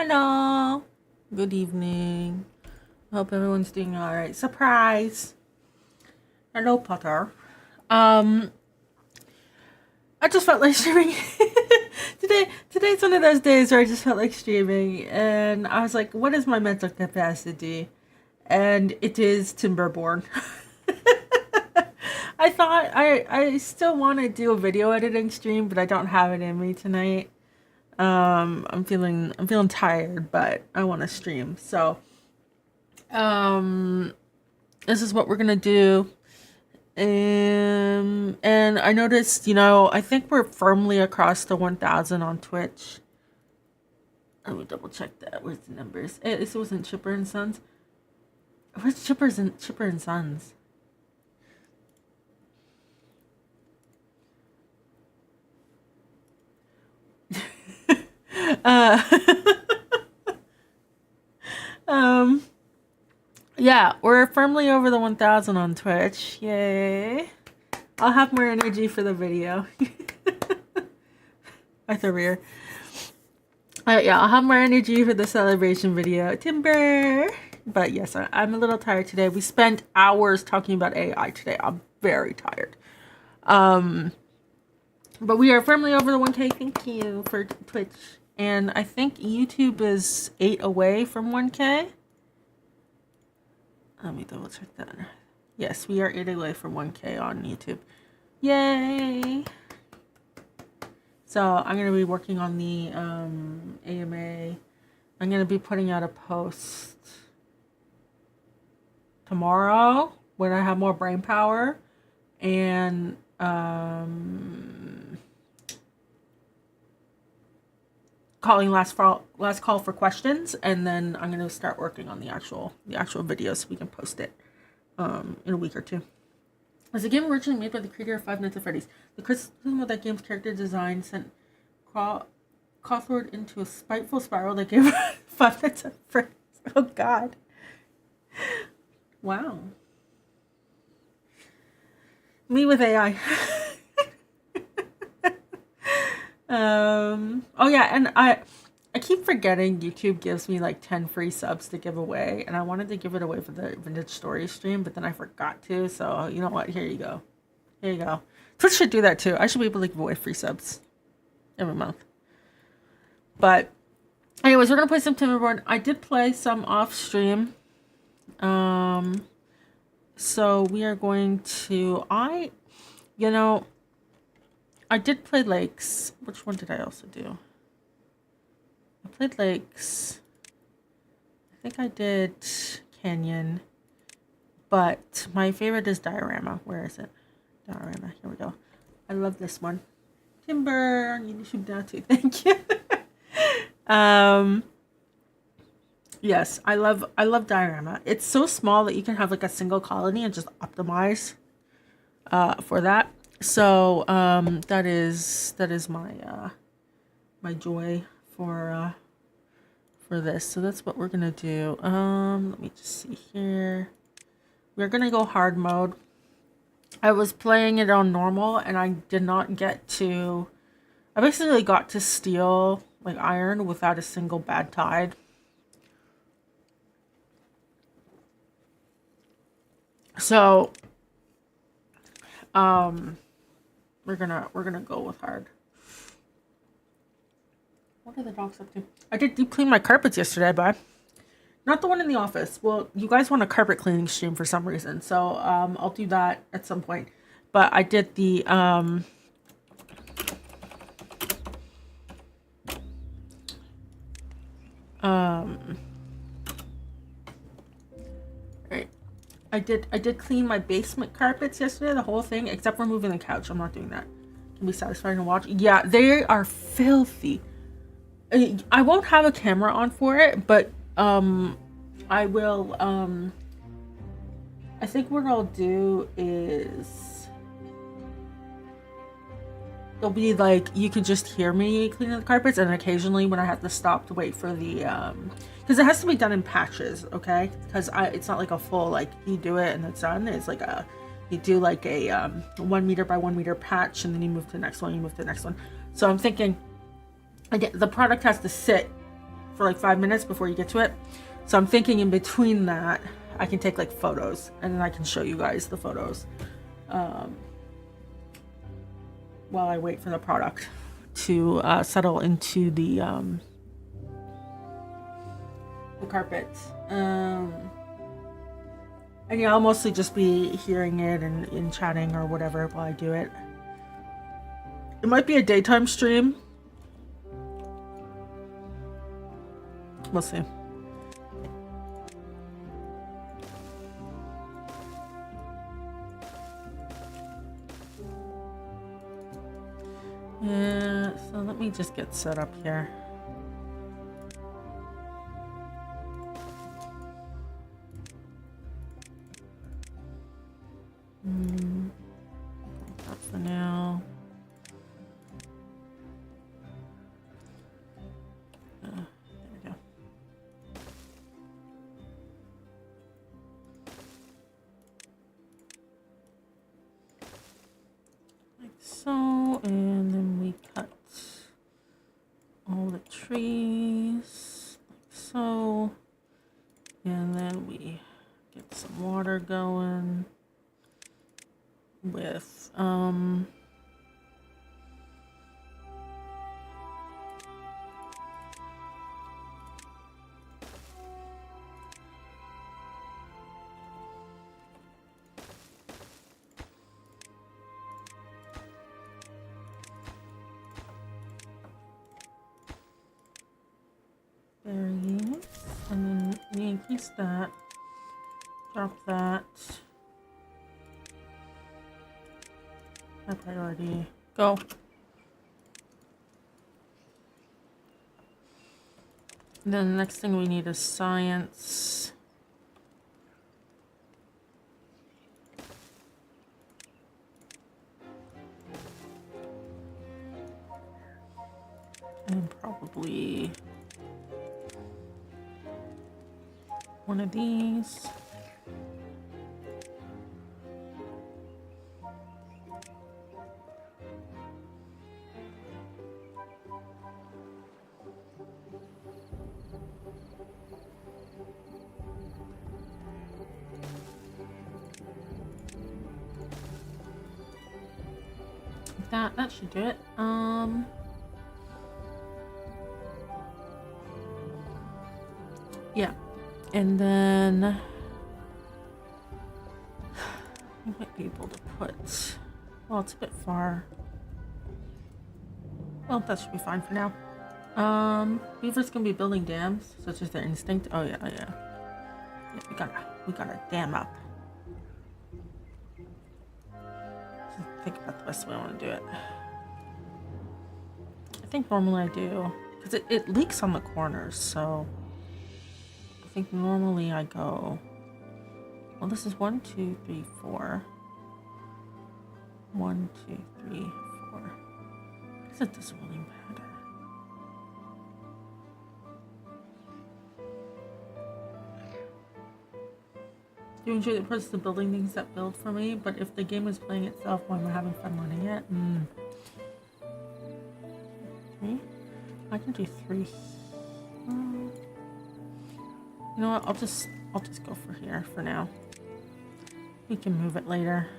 Hello. Good evening. Hope everyone's doing all right. Surprise. Hello, Potter. I just felt like streaming. Today's one of those days where I just felt like streaming, and I was like, what is my mental capacity? And it is Timberborn. I thought I still want to do a video editing stream, but I don't have it in me tonight. I'm feeling tired, but I want to stream. So, this is what we're gonna do. And I noticed, I think we're firmly across the 1,000 on Twitch. Let me double check that. Where's the numbers? It wasn't Chipper and Sons. Where's Chipper and Sons? Uh, yeah, we're firmly over the 1,000 on Twitch. Yay. I'll have more energy for the video. My career. Yeah, I'll have more energy for the celebration video. Timber! But yes, I'm a little tired today. We spent hours talking about AI today. I'm very tired. But we are firmly over the 1K. Thank you for Twitch. And I think YouTube is 8 away from 1K. Let me double check that. Yes, we are 8 away from 1K on YouTube. Yay! So I'm going to be working on the AMA. I'm going to be putting out a post tomorrow when I have more brain power. And calling last call for questions, and then I'm gonna start working on the actual video so we can post it in a week or two. Was the game originally made by the creator of Five Nights at Freddy's? The criticism of that game's character design sent Cawthorne into a spiteful spiral that gave Five Nights at Freddy's. Oh God! Wow. Me with AI. Oh yeah, and I keep forgetting YouTube gives me like 10 free subs to give away, and I wanted to give it away for the Vintage Story stream, but then I forgot to, so you know what, here you go. Twitch should do that too. I should be able to give away free subs every month. But anyways, we're gonna play some Timberborn. I did play some off stream. So we are going to, I did play Lakes. Which one did I also do? I played Lakes. I think I did Canyon. But my favorite is Diorama. Where is it? Diorama. Here we go. I love this one. Timber on YouTube now too. Thank you. Yes, I love Diorama. It's so small that you can have like a single colony and just optimize for that. So that is my my joy for this. So that's what we're gonna do. Let me just see here. We're gonna go hard mode. I was playing it on normal and I did not get to. I basically got to steal like iron without a single bad tide. So we're gonna go with hard. What are the dogs up to? I did deep clean my carpets yesterday, but not the one in the office. Well, you guys want a carpet cleaning stream for some reason, so I'll do that at some point. But I did the right. I did clean my basement carpets yesterday, the whole thing, except for moving the couch. I'm not doing that. Can be satisfying to watch. Yeah, they are filthy. I won't have a camera on for it, but I will. I think what I'll do is it'll be like you can just hear me cleaning the carpets, and occasionally when I have to stop to wait for the because it has to be done in patches, okay? Because it's not like a full like you do it and it's done. It's like you do like a 1 meter by 1 meter patch, and then you move to the next one. You move to the next one. So I'm thinking, again, the product has to sit for like 5 minutes before you get to it. So I'm thinking in between that, I can take like photos and then I can show you guys the photos while I wait for the product to settle into the carpets. And yeah, I'll mostly just be hearing it and chatting or whatever while I do it. It might be a daytime stream. We'll see. Yeah, so let me just get set up here. That for now. There we go. Like so, and then we cut all the trees like so, and then we get some water going with berries, and then we increase that, drop that. High priority, go. And then the next thing we need is science. And probably one of these. That should do it. Yeah, and then you might be able to put, well, it's a bit far. Well, that should be fine for now. Beavers can be building dams, such as their instinct. Oh yeah, yeah. Yeah, we gotta dam up. Think about the best way I want to do it. I think normally I do, because it leaks on the corners, so I think normally I go, well, this is 1, 2, 3, 4. 1, 2, 3, 4. I guess it doesn't really matter. Do you enjoy the process of building things that build for me? But if the game is playing itself while I'm having fun running it, I can do 3. You know what? I'll just go for here for now. We can move it later.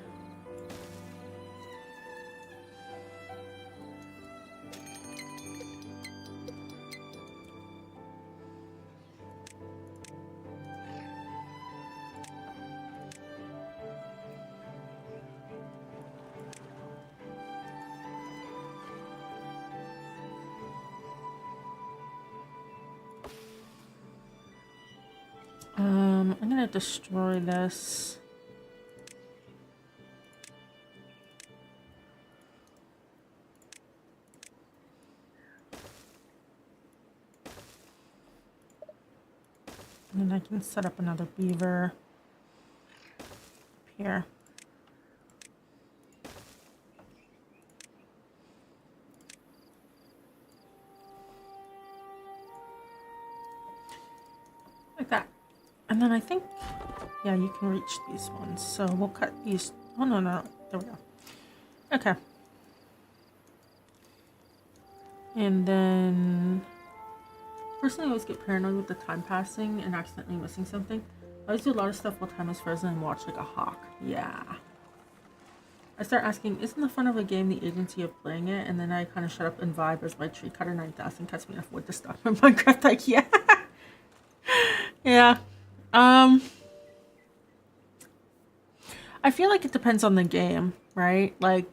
I'm gonna destroy this. And then I can set up another beaver up here. Like that. And then I think, yeah, you can reach these ones. So we'll cut these. Oh, no. There we go. Okay. And then personally, I always get paranoid with the time passing and accidentally missing something. I always do a lot of stuff while time is frozen and watch like a hawk. Yeah. I start asking, isn't the fun of a game the agency of playing it? And then I kind of shut up and vibe as my tree cutter 9000 cuts me enough wood to stop in Minecraft. Like, yeah. Yeah. I feel like it depends on the game, right? Like,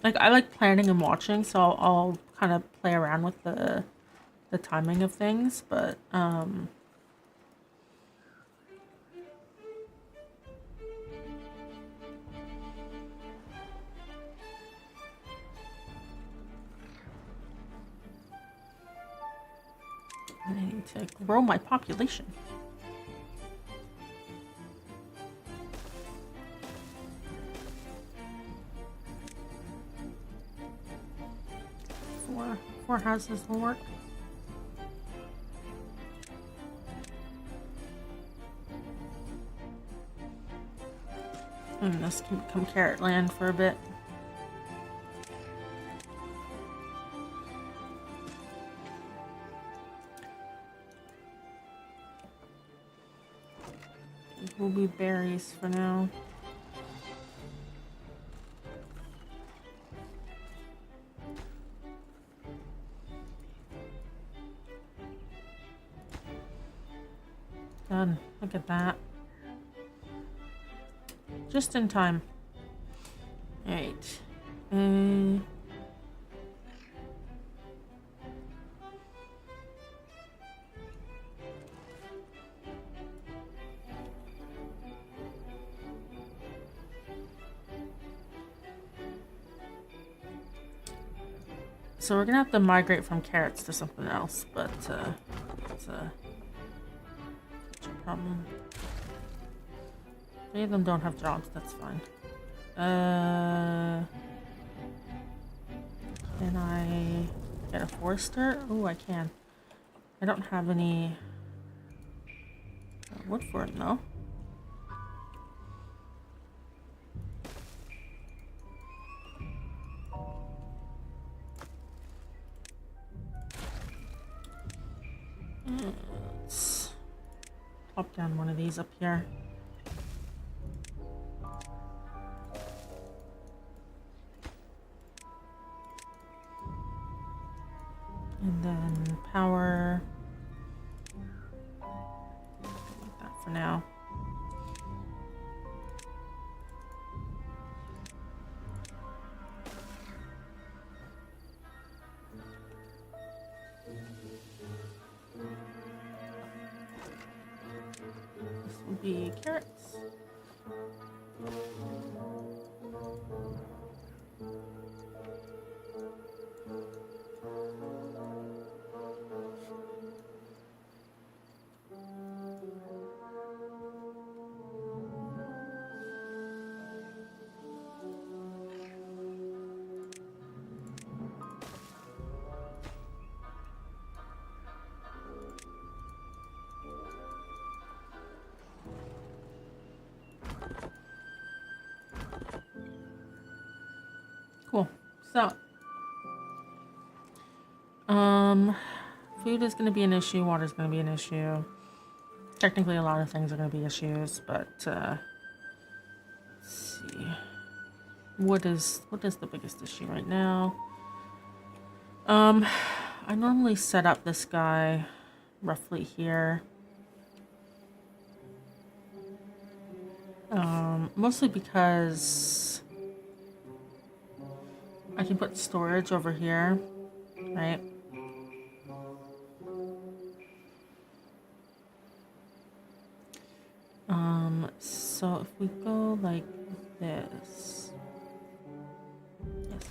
I like planning and watching, so I'll kind of play around with the timing of things, but I need to grow my population. Four houses will work. And this can become carrot land for a bit. These will be berries for now. Done. Look at that. Just in time. Alright. So we're gonna have to migrate from carrots to something else, but it's a problem. Many of them don't have jobs, that's fine. Can I get a forester? Oh, I can. I don't have any wood for it though. Let's pop down one of these up here. And then power. Like that for now. This will be carrots. Cool. So, food is going to be an issue. Water is going to be an issue. Technically, a lot of things are going to be issues, but let's see. What is the biggest issue right now? I normally set up this guy roughly here. Mostly because I can put storage over here, right? So if we go like this, yes,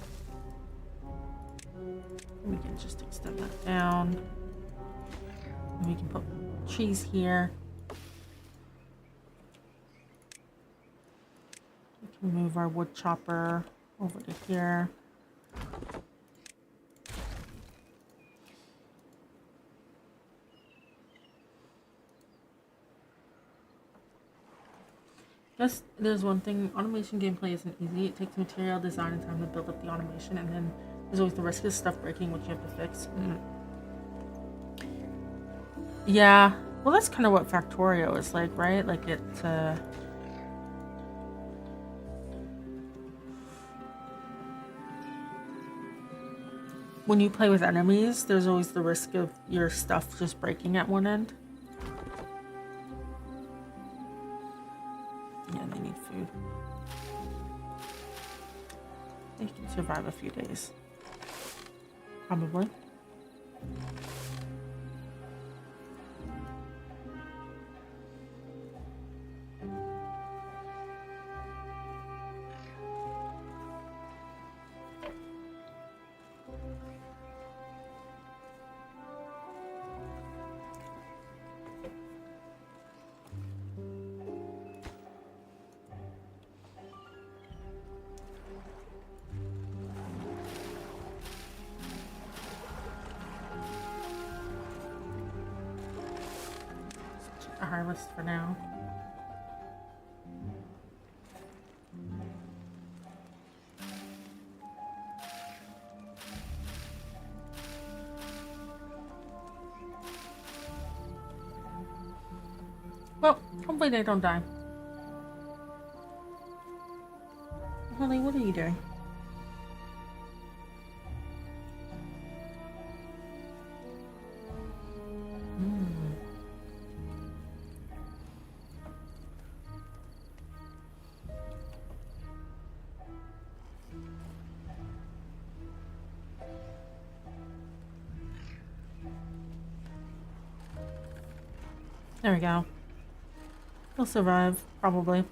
we can just extend that down. And we can put trees here. We can move our wood chopper over to here. Yes, there's one thing. Automation gameplay isn't easy. It takes material, design, and time to build up the automation, and then there's always the risk of stuff breaking, which you have to fix. Yeah. Well, that's kind of what Factorio is like, right? Like it, when you play with enemies, there's always the risk of your stuff just breaking at one end. Yeah, they need food. They can survive a few days. Probably. A harvest for now. Well, hopefully they don't die. Honey, what are you doing? There we go. He'll survive, probably.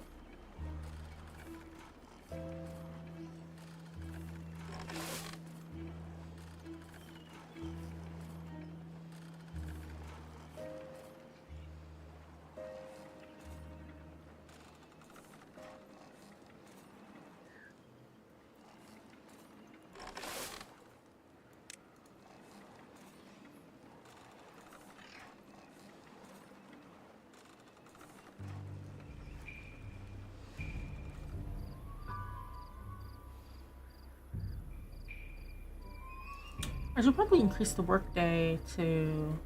I should probably increase the workday to...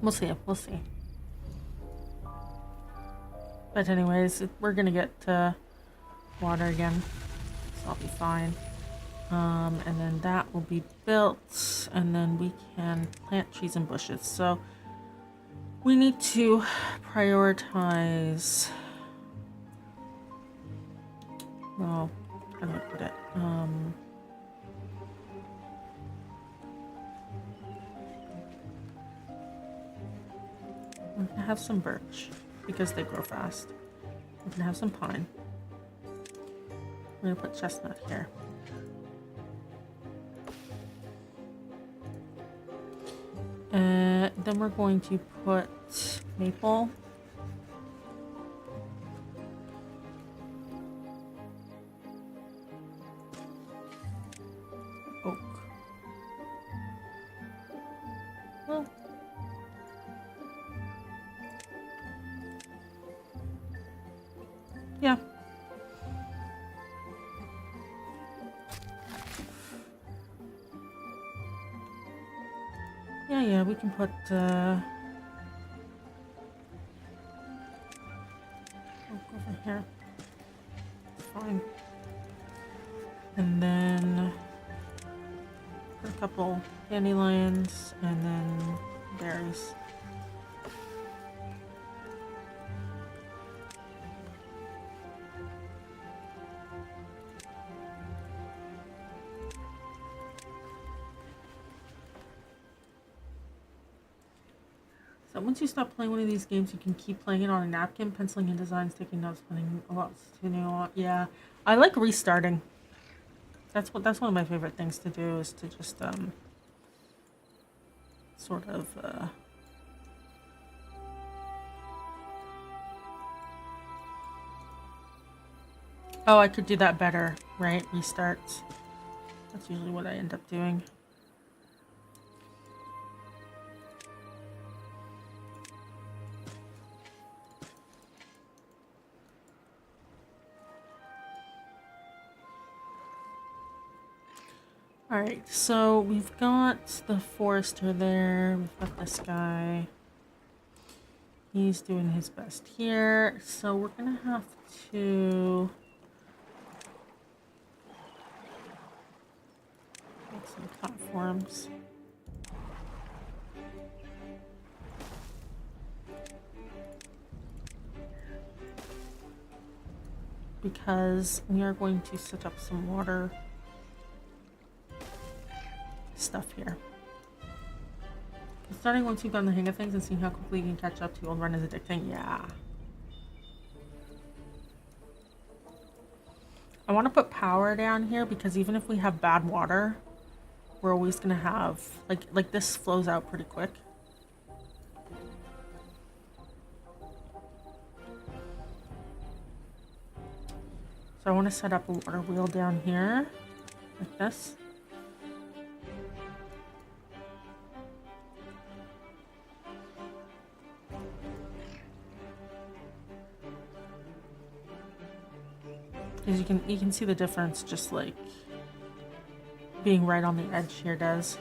We'll see. We'll see. But anyways, we're gonna get water again, so I'll be fine. And then that will be built, and then we can plant trees and bushes. So we need to prioritize... Well, how do I put it? We're gonna have some birch because they grow fast. We're gonna have some pine. We're gonna put chestnut here. Then we're going to put maple. Oak. Well, yeah. Yeah, we can put, oak over here. It's fine. And then put a couple dandelions and then berries. So once you stop playing one of these games, you can keep playing it on a napkin, penciling in designs, taking notes, putting a lot to new. Yeah, I like restarting. That's one of my favorite things to do, is to just sort of Oh, I could do that better, right? Restarts. That's usually what I end up doing. Alright, so we've got the forester there. We've got this guy. He's doing his best here. So we're gonna have to make some platforms. Because we are going to set up some water stuff here. Starting once you've gotten the hang of things and seeing how quickly you can catch up to old run is addicting. Yeah. I want to put power down here because even if we have bad water, we're always gonna have like this flows out pretty quick. So I want to set up a water wheel down here, like this. Because you can see the difference just like being right on the edge here does.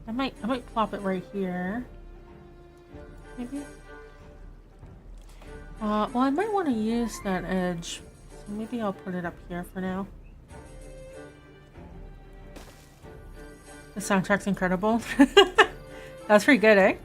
I might plop it right here. Maybe. Well, I might want to use that edge, so maybe I'll put it up here for now. The soundtrack's incredible. That's pretty good, eh?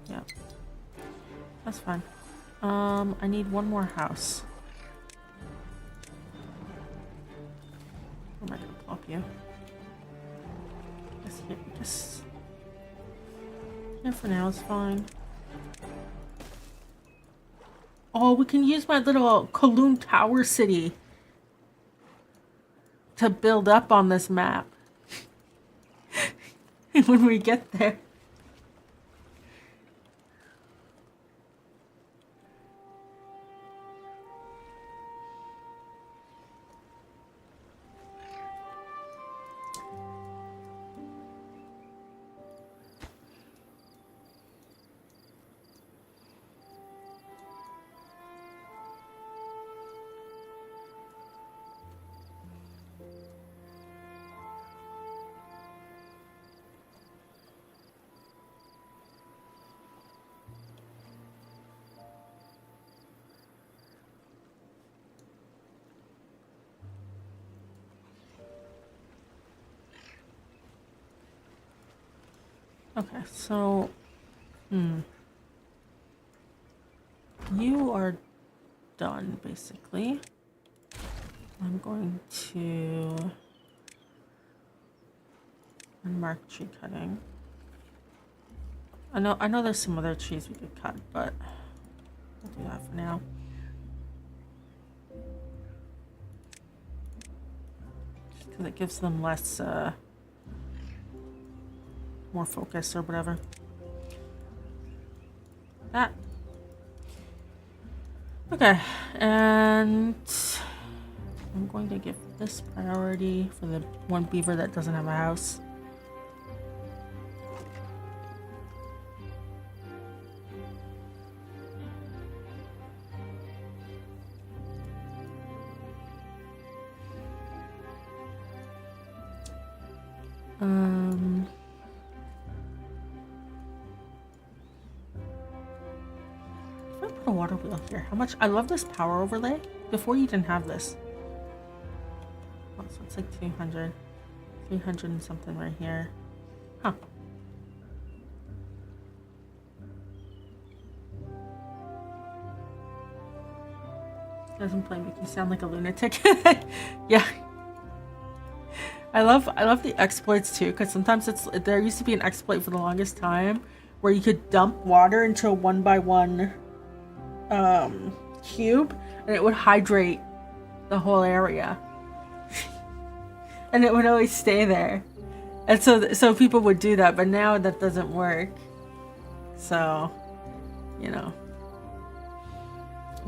Yeah, that's fine. I need one more house. Where am I gonna plop you? Just here for now is fine. Oh, we can use my little Kowloon Tower City to build up on this map when we get there. Okay, so, you are done, basically. I'm going to unmark tree cutting. I know there's some other trees we could cut, but we'll do that for now. Just because it gives them less, more focus or whatever. That. Okay, and I'm going to give this priority for the one beaver that doesn't have a house. A water wheel here. How much? I love this power overlay. Before you didn't have this. Oh, so it's like 200. 300 and something right here. Huh. Doesn't play make you sound like a lunatic. Yeah. I love the exploits too, because sometimes there used to be an exploit for the longest time where you could dump water into a 1x1 cube and it would hydrate the whole area. and it would always stay there. And so people would do that, but now that doesn't work. So, you know,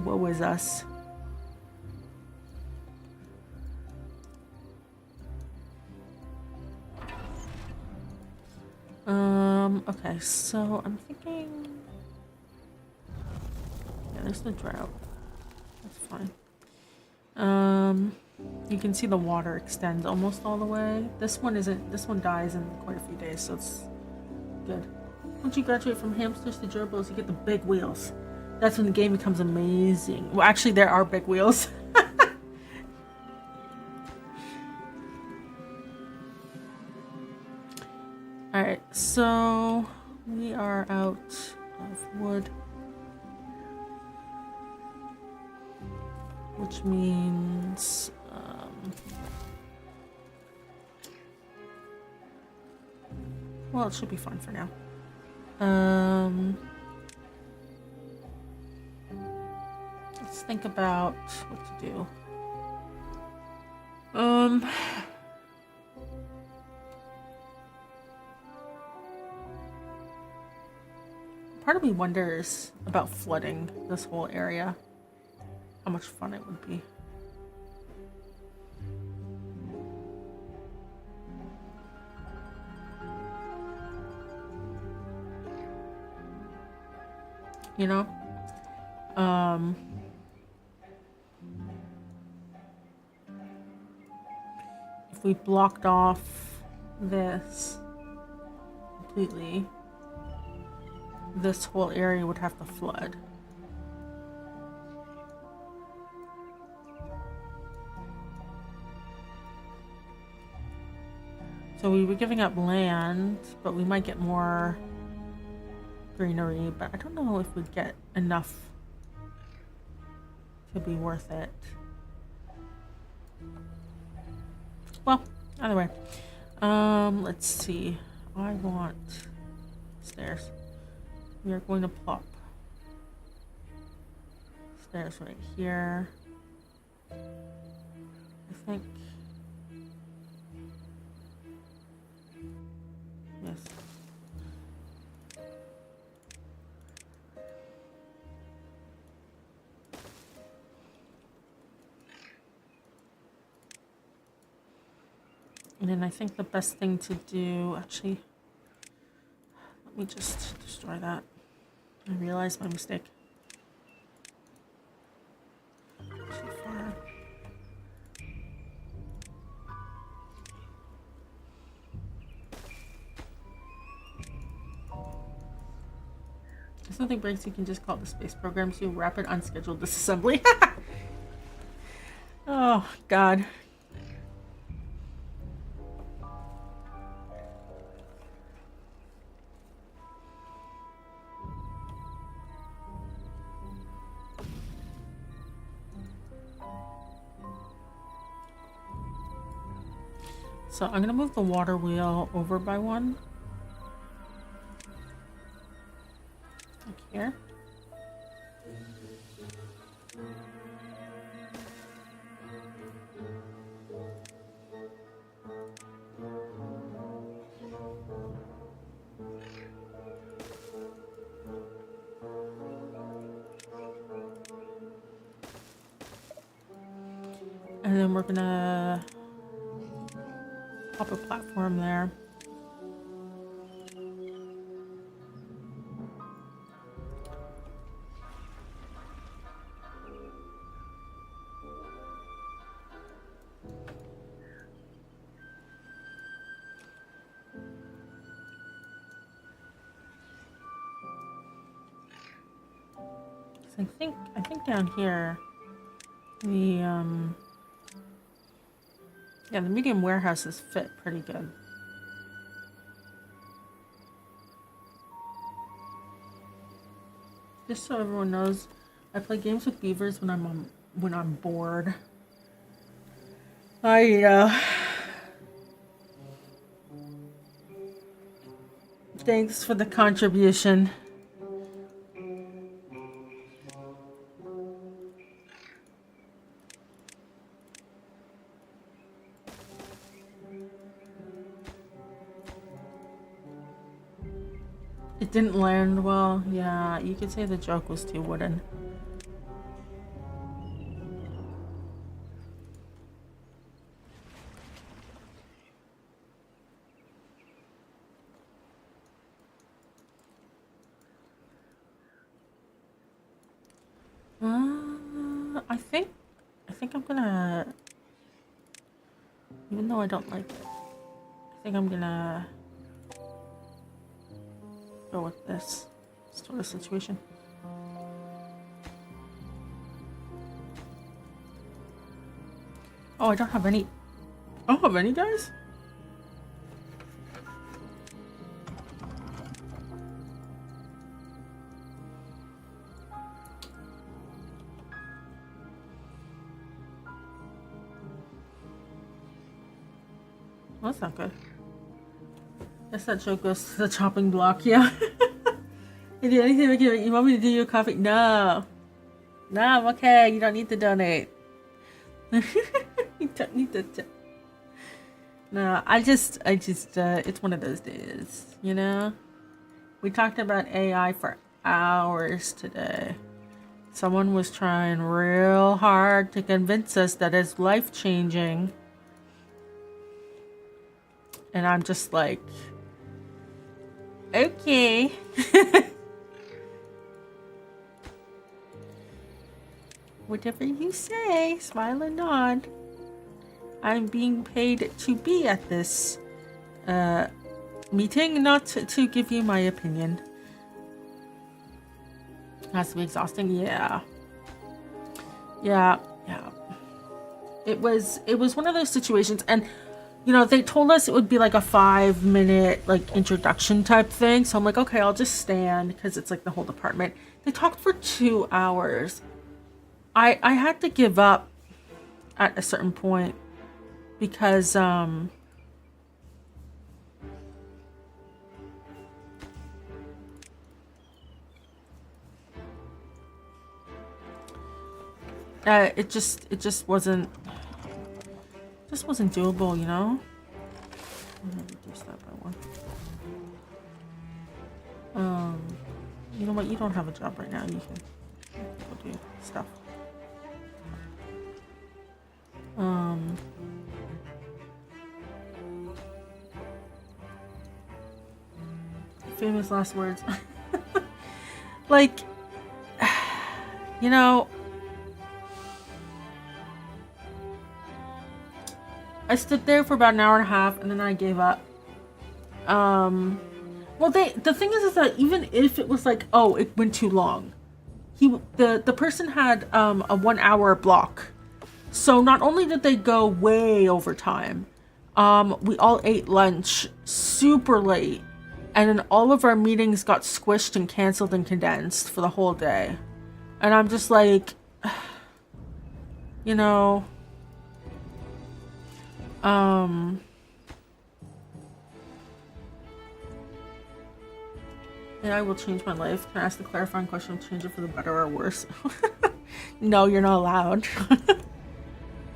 what was us? Okay, so I'm thinking, yeah, there's the drought. That's fine. You can see the water extends almost all the way. This one isn't, this one dies in quite a few days, so it's good. Once you graduate from hamsters to gerbils, you get the big wheels. That's when the game becomes amazing. Well, actually, there are big wheels. Alright, so we are out of wood. Which means... well, it should be fun for now. Let's think about what to do. Part of me wonders about flooding this whole area. How much fun it would be. You know? If we blocked off this completely, this whole area would have to flood. So we were giving up land, but we might get more greenery, but I don't know if we'd get enough to be worth it. Well, either way. Let's see. I want stairs. We are going to plop stairs right here. I think. Yes. And then I think the best thing to do, actually, let me just destroy that. I realized my mistake. Too far. If something breaks, you can just call the space program to rapid unscheduled disassembly. Oh, God. So I'm gonna move the water wheel over by one. Like here. And then we're gonna pop a platform there. So I think down here yeah, the medium warehouses fit pretty good. Just so everyone knows, I play games with beavers when I'm bored. Thanks for the contribution. It didn't land well. Yeah, you could say the joke was too wooden. I think I'm gonna, even though I don't like it, I think I'm gonna go with this sort of situation. Oh, I don't have any. I don't have any, guys? Well, that's not good. Guess that joke goes to the chopping block, yeah. You do anything you want me to do your coffee? No. No, I'm okay. You don't need to donate. You don't need to. No, I just, it's one of those days, you know? We talked about AI for hours today. Someone was trying real hard to convince us that it's life-changing. And I'm just like, okay. Whatever you say, smile and nod. I'm being paid to be at this meeting, not to give you my opinion. Has to be exhausting, yeah. Yeah. It was one of those situations, and you know, they told us it would be like a 5-minute like introduction type thing. So I'm like, okay, I'll just stand because it's like the whole department. They talked for 2 hours. I had to give up at a certain point because it just wasn't doable, you know. I'm gonna reduce that by 1. You know what? You don't have a job right now. You can go do stuff. Famous last words. Like, you know, I stood there for about an hour and a half and then I gave up. Well, the thing is that even if it was like, oh, it went too long, the person had a 1 hour block. So not only did they go way over time, we all ate lunch super late, and then all of our meetings got squished and canceled and condensed for the whole day. And I'm just like, you know, AI will change my life. Can I ask the clarifying question? Change it for the better or worse? No, you're not allowed.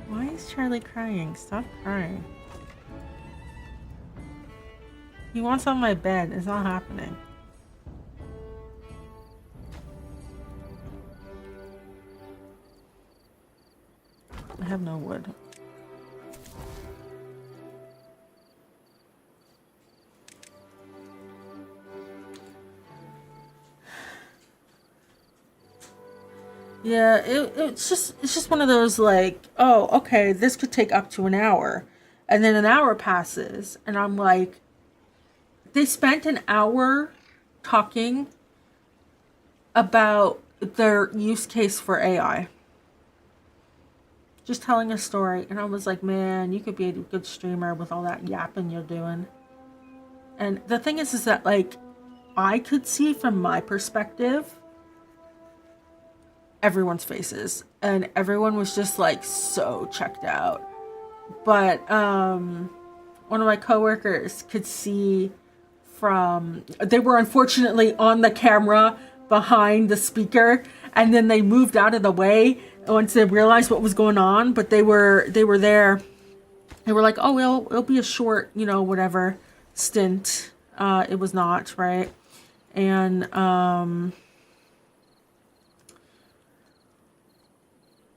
Why is Charlie crying? Stop crying. He wants on my bed. It's not happening. I have no wood. Yeah, it's just one of those like, oh, okay, this could take up to an hour. And then an hour passes and I'm like, they spent an hour talking about their use case for AI. Just telling a story, and I was like, man, you could be a good streamer with all that yapping you're doing. And the thing is that like, I could see from my perspective everyone's faces, and everyone was just like so checked out. But one of my coworkers could see from, they were unfortunately on the camera behind the speaker, and then they moved out of the way once they realized what was going on. But they were there. They were like, oh well, it'll be a short, you know, whatever stint. It was not, right? And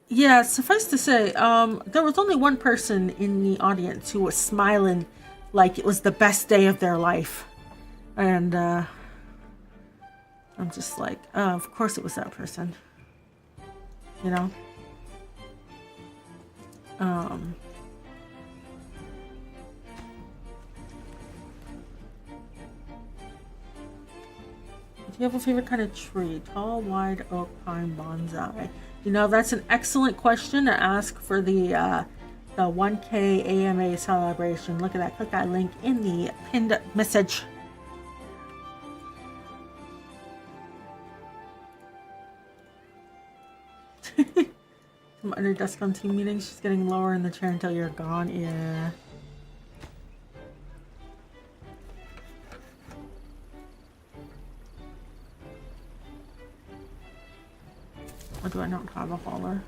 yeah, suffice to say, there was only one person in the audience who was smiling like it was the best day of their life. And I'm just like, of course it was that person. You know? Do you have a favorite kind of tree? Tall, wide, oak, pine, bonsai. You know, that's an excellent question to ask for the 1K AMA celebration. Look at that. Click that link in the pinned message. Some under desk on team meetings. She's getting lower in the chair until you're gone. Yeah. Or do I not have a hauler?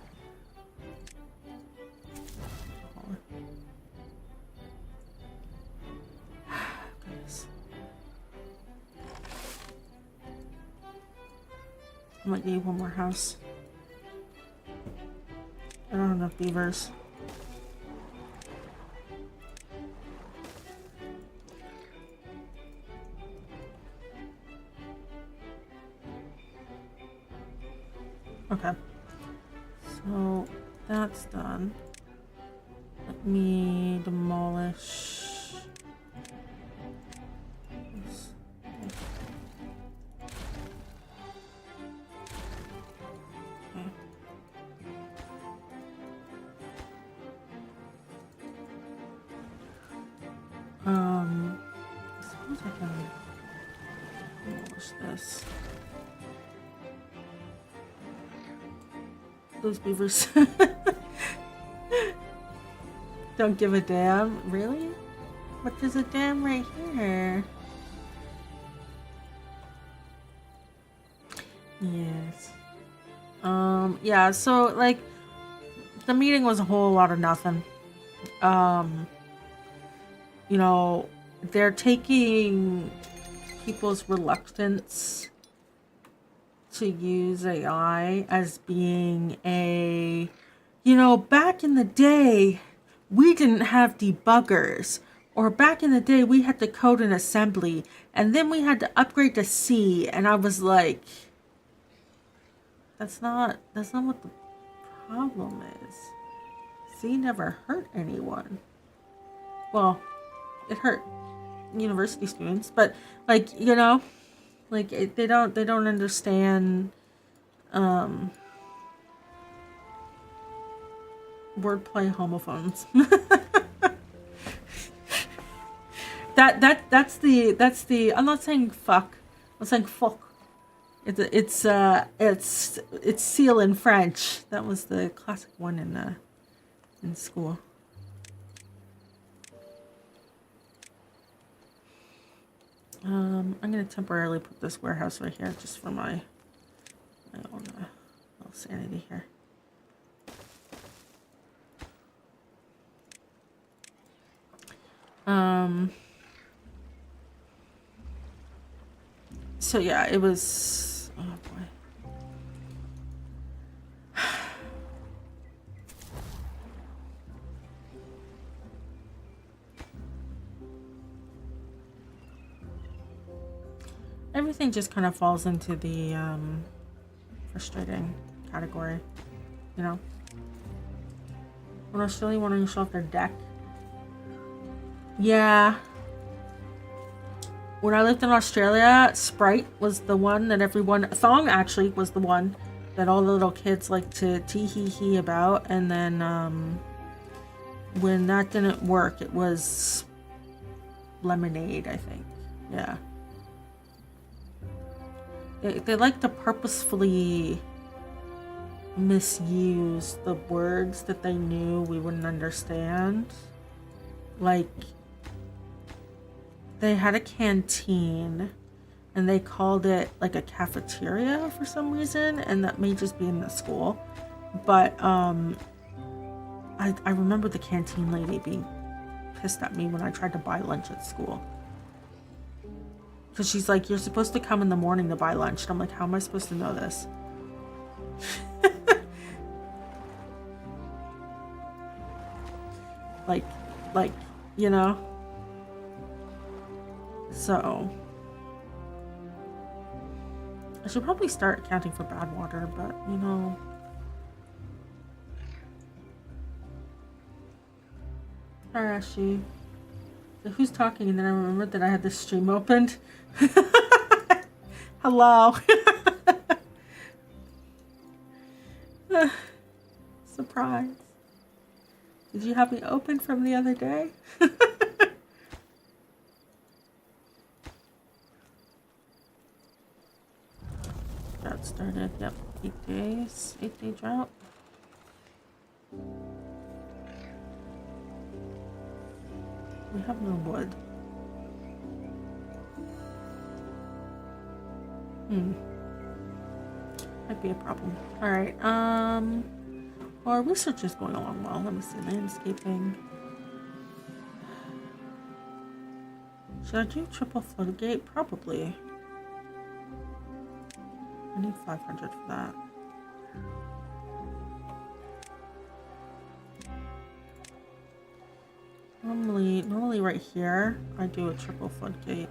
Goodness. I might need one more house. I don't have enough beavers. Okay. So that's done. Let me demolish this. Okay. I suppose I can demolish this. Those beavers don't give a damn. Really? But there's a dam right here. Yes. Yeah, so like the meeting was a whole lot of nothing. You know, they're taking people's reluctance to use AI as being a, you know, back in the day, we didn't have debuggers, or back in the day, we had to code in assembly, and then we had to upgrade to C, and I was like, that's not what the problem is. C never hurt anyone. Well, it hurt university students, but like, you know, like they don't understand wordplay homophones. that's the I'm not saying fuck. I'm saying fuck. It's seal in French. That was the classic one in school. I'm gonna temporarily put this warehouse right here just for my own little sanity here. So yeah, it was, oh boy. Everything just kind of falls into the frustrating category, you know. When Australia wanting to show off their deck. Yeah. When I lived in Australia, Sprite was the one that everyone... Thong actually was the one that all the little kids like to tee-hee-hee about. And then when that didn't work, it was lemonade, I think. Yeah. They like to purposefully misuse the words that they knew we wouldn't understand. Like... They had a canteen and they called it like a cafeteria for some reason, and that may just be in the school. But I remember the canteen lady being pissed at me when I tried to buy lunch at school. Because she's like, you're supposed to come in the morning to buy lunch. And I'm like, how am I supposed to know this? like, you know? So I should probably start accounting for bad water, but you know. Arashi. So who's talking? And then I remembered that I had this stream opened. Hello. Surprise. Did you have me open from the other day? Drought started. Yep. 8 days. 8-day drought. We have no wood. Might be a problem. Alright, well, our research is going along well. Let me see. Landscaping. Should I do triple floodgate? Probably. I need 500 for that. Normally right here, I do a triple floodgate.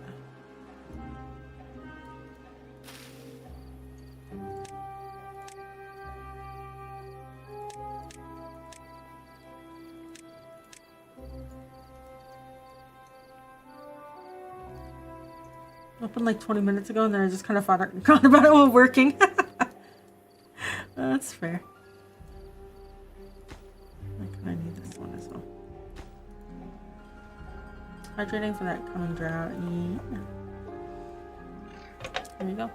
Opened like 20 minutes ago, and then I just kind of forgot about it while working. That's fair. I need this one as well. Hydrating for that coming drought. Yeah. There you go.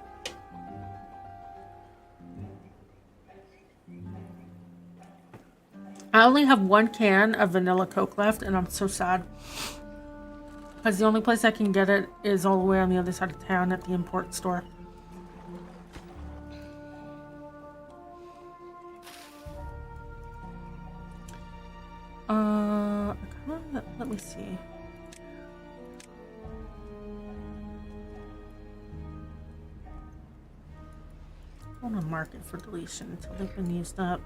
I only have 1 can of vanilla Coke left, and I'm so sad. Because the only place I can get it is all the way on the other side of town at the import store. Let me see. I want to mark it for deletion until they've been used up.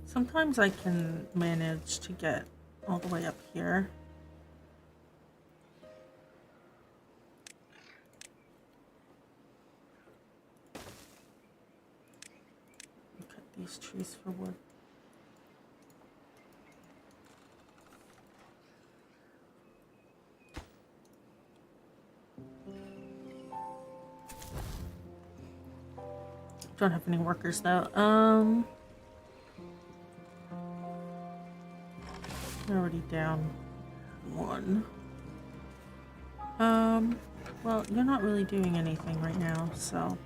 Sometimes I can manage to get all the way up here. Cut these trees for wood. Don't have any workers though. Already down 1. Well, you're not really doing anything right now, so.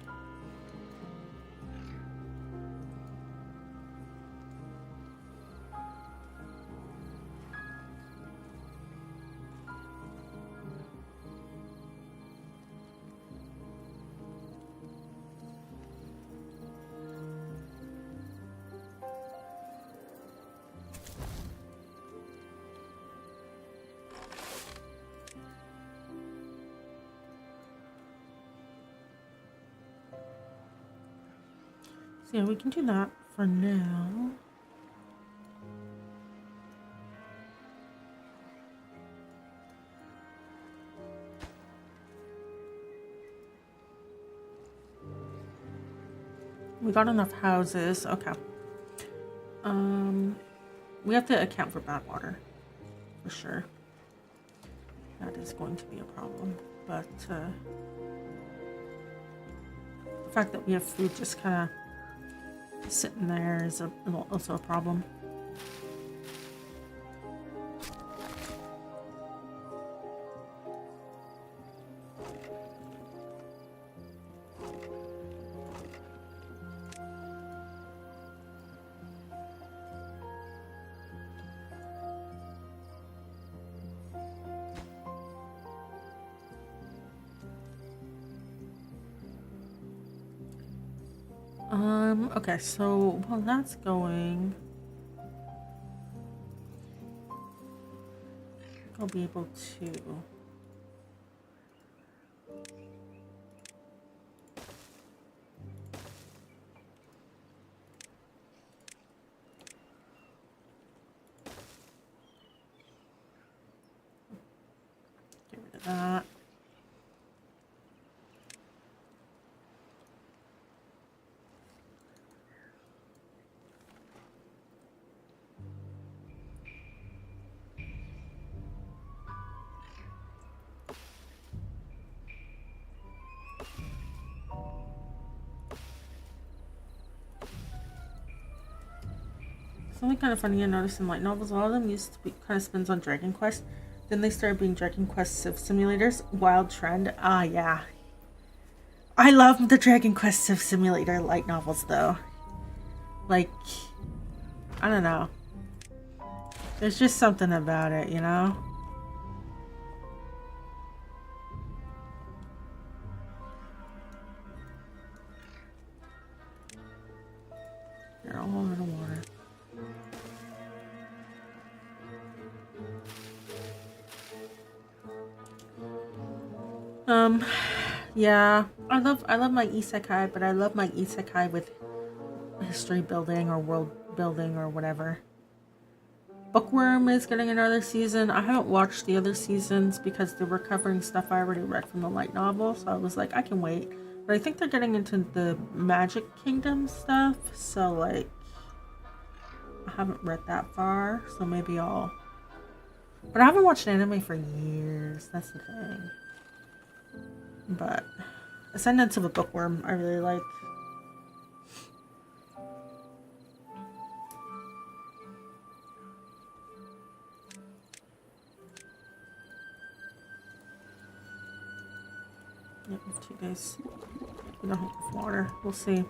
Yeah, we can do that for now. We got enough houses. Okay. We have to account for bad water, for sure. That is going to be a problem, but the fact that we have food just kind of sitting there is also a problem. Okay, so while that's going, I'll be able to get rid of that. Something kind of funny I noticed in light novels, a lot of them used to be kind of spins on Dragon Quest. Then they started being Dragon Quest Civ simulators. Wild trend. Ah, yeah. I love the Dragon Quest Civ simulator light novels, though. Like, I don't know. There's just something about it, you know? They're all over the water. Yeah, I love my isekai, but I love my isekai with history building or world building or whatever. Bookworm is getting another season. I haven't watched the other seasons because they were covering stuff I already read from the light novel, so I was like, I can wait. But I think they're getting into the Magic Kingdom stuff, so like, I haven't read that far, so maybe I'll... But I haven't watched anime for years, that's the thing. But Ascendance of a Bookworm I really like. Yep, 2 days. We don't have enough water. We'll see.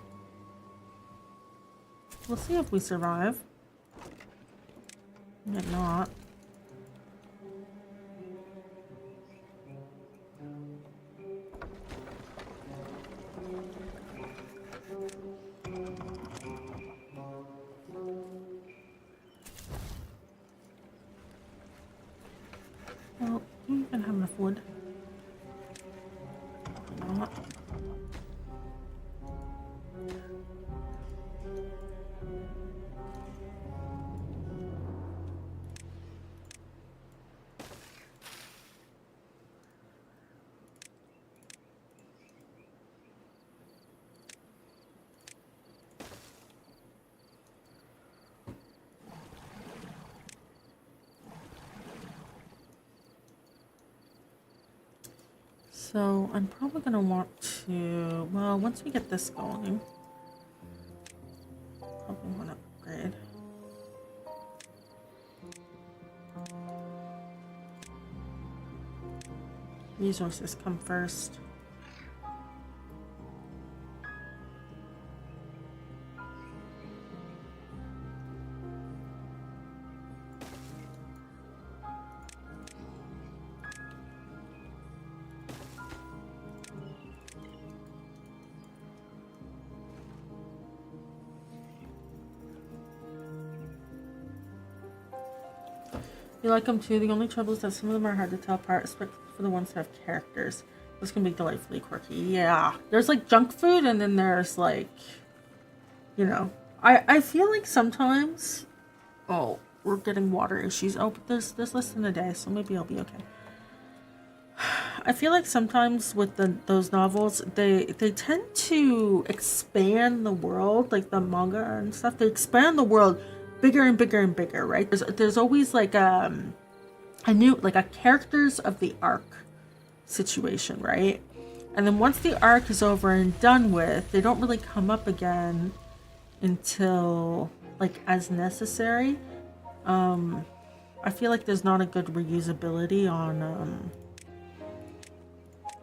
We'll see if we survive. Maybe not. Well, you can have enough wood. Not. So I'm probably gonna want to, well, once we get this going, probably want to upgrade. Resources come first. You like them too. The only trouble is that some of them are hard to tell apart, especially for the ones that have characters. This can be delightfully quirky. Yeah. There's like junk food and then there's like, you know, I feel like sometimes, oh, we're getting water issues. Oh, but there's less than a day, so maybe I'll be okay. I feel like sometimes with those novels, they tend to expand the world, like the manga and stuff. They expand the world bigger and bigger and bigger, right? There's always like a new, like a characters of the arc situation, right? And then once the arc is over and done with, they don't really come up again until like as necessary. I feel like there's not a good reusability on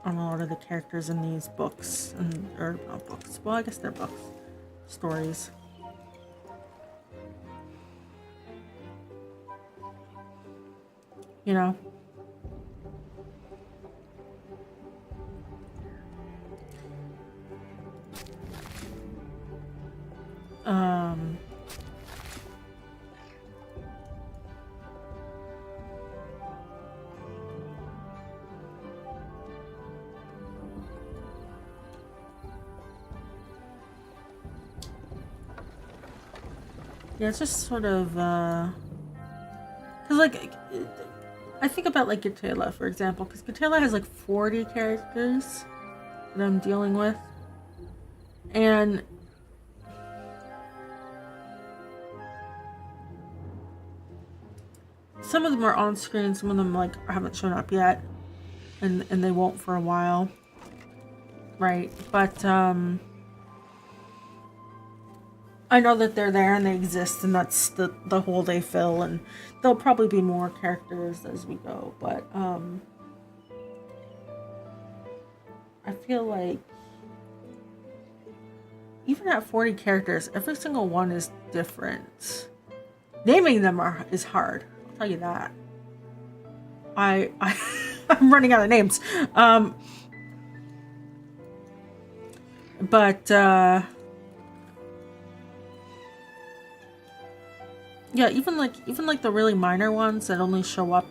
a lot of the characters in these books, or not books. Well, I guess they're books, stories. You know. Yeah, it's just sort of, because, like, I think about, like, Gatela, for example, because Gatela has, like, 40 characters that I'm dealing with. And some of them are on screen, some of them, like, haven't shown up yet. And they won't for a while. Right? But, I know that they're there and they exist, and that's the hole they fill, and there'll probably be more characters as we go, but I feel like even at 40 characters, every single one is different. Naming them is hard, I'll tell you that. I'm running out of names. But yeah, even like the really minor ones that only show up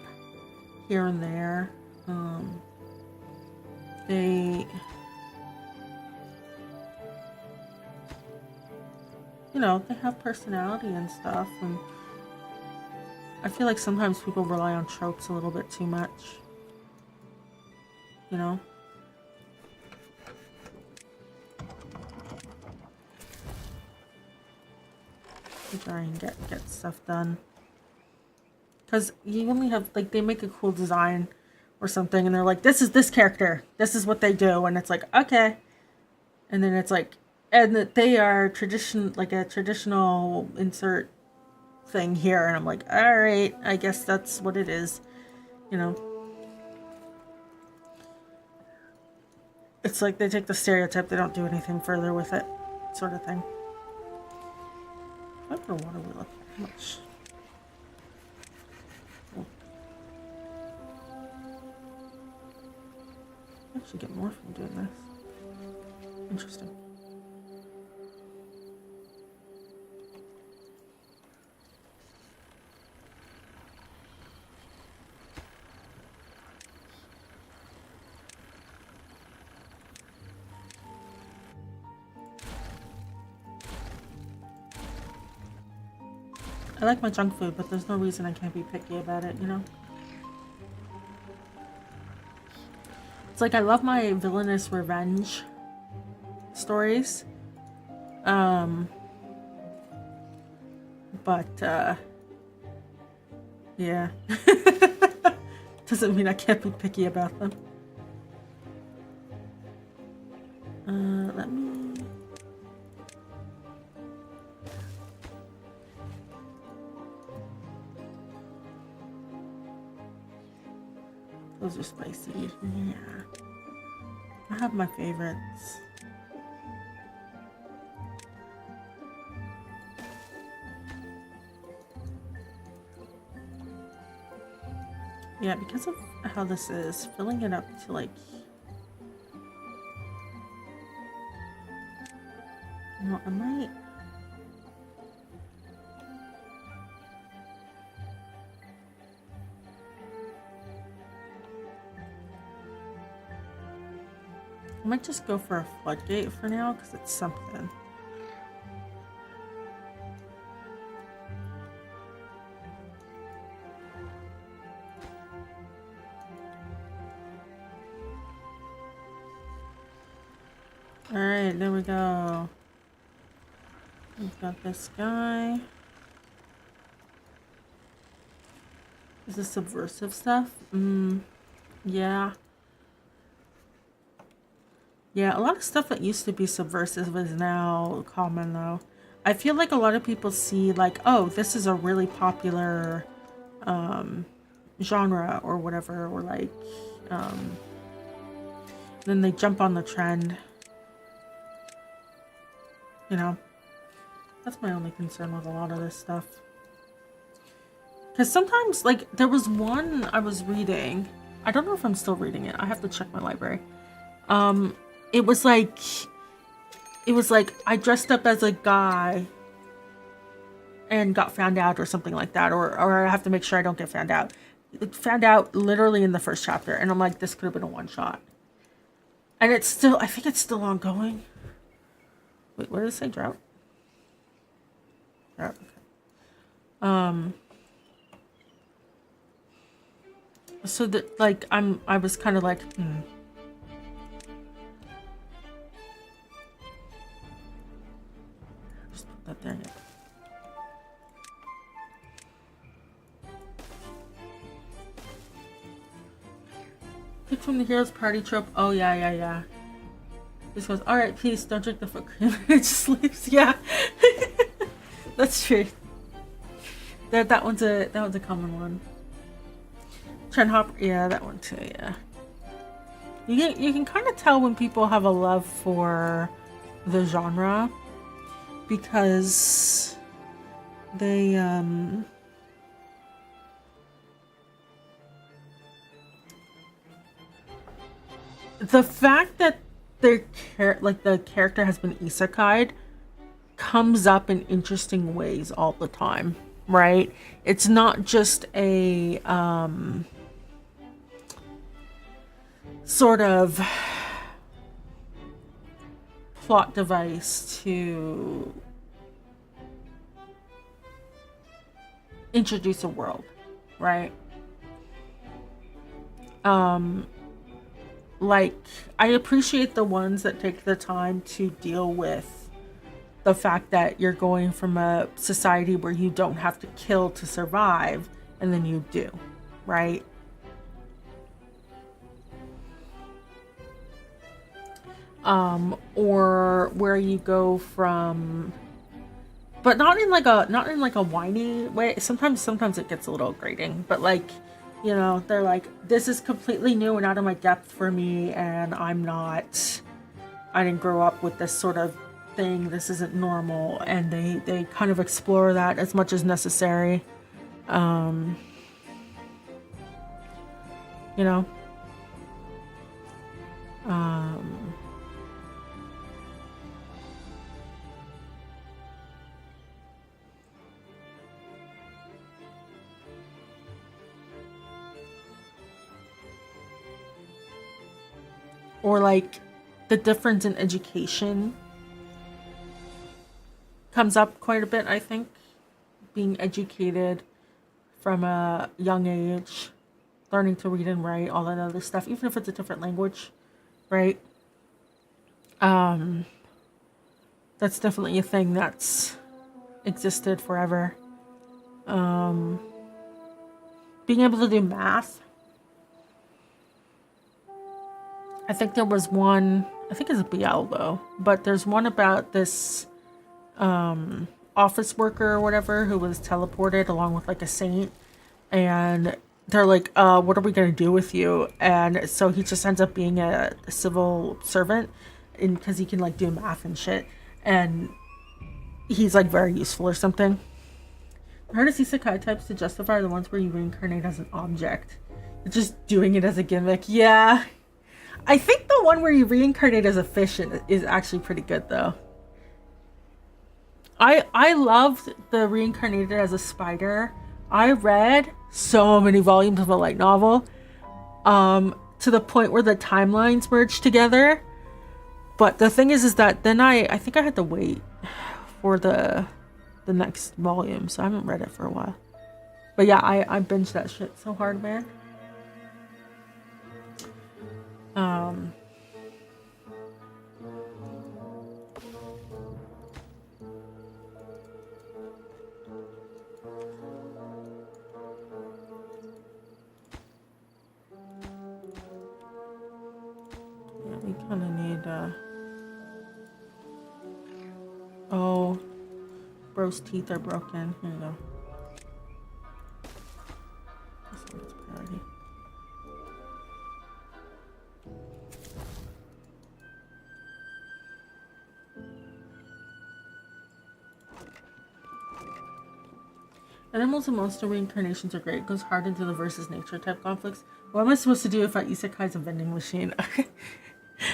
here and there, they, you know, they have personality and stuff, and I feel like sometimes people rely on tropes a little bit too much, you know? To try and get stuff done. Because you only have, like, they make a cool design or something, and they're like, this is this character, this is what they do, and it's like, okay. And then it's like, and that they are like a traditional insert thing here, and I'm like, alright, I guess that's what it is, you know. It's like they take the stereotype, they don't do anything further with it, sort of thing. What water we left? How much? Oh. I actually get more from doing this. Interesting. I like my junk food, but there's no reason I can't be picky about it, you know? It's like I love my villainous revenge stories. But, yeah. Doesn't mean I can't be picky about them. Let me... Those are spicy. Yeah. I have my favorites. Yeah, because of how this is, filling it up to like... You know, I might... I might just go for a floodgate for now, because it's something. Alright, there we go. We've got this guy. Is this subversive stuff? Yeah. Yeah, a lot of stuff that used to be subversive is now common, though. I feel like a lot of people see, like, oh, this is a really popular genre or whatever, or like, then they jump on the trend. You know? That's my only concern with a lot of this stuff. Because sometimes, like, there was one I was reading. I don't know if I'm still reading it. I have to check my library. It was like I dressed up as a guy and got found out or something like that, or I have to make sure I don't get found out. It found out literally in the first chapter, and I'm like, this could have been a one-shot. And it's still, I think it's still ongoing. Wait, what did it say? Drought? Drought, okay. So that, like, I was kind of like, Just put that there. Yeah. Pick from the hero's party trope. Oh yeah. This goes, all right, peace. Don't drink the foot cream. It just leaves. Yeah, that's true. That one's a common one. Trend hop. Yeah, that one too. Yeah. You can kind of tell when people have a love for the genre because they the fact that the character has been isekai'd comes up in interesting ways all the time, right? It's not just a sort of plot device to introduce a world, right? Like, I appreciate the ones that take the time to deal with the fact that you're going from a society where you don't have to kill to survive, and then you do, right? Or where you go from, but not in like a whiny way. Sometimes it gets a little grating, but like, you know, they're like, this is completely new and out of my depth for me, and I didn't grow up with this sort of thing. This isn't normal, and they kind of explore that as much as necessary. You know, or like the difference in education comes up quite a bit, I think. Being educated from a young age, learning to read and write, all that other stuff, even if it's a different language, right? That's definitely a thing that's existed forever. Being able to do math. I think there was one, I think it's a BL though, but there's one about this office worker or whatever who was teleported along with like a saint, and they're like, what are we gonna do with you? And so he just ends up being a civil servant, and because he can like do math and shit, and he's like very useful or something. The hardest isekai types to justify are the ones where you reincarnate as an object. You're just doing it as a gimmick. Yeah, I think the one where you reincarnate as a fish is actually pretty good though. I loved the reincarnated as a spider. I read so many volumes of a light novel, to the point where the timelines merged together. But the thing is that then I think I had to wait for the next volume, so I haven't read it for a while. But yeah, I binged that shit so hard, man. Yeah, we kind of need oh, bro's teeth are broken. Here you go. This one gets priority. Animals and monster reincarnations are great. It goes hard into the versus nature type conflicts. What am I supposed to do if I isekai's a vending machine?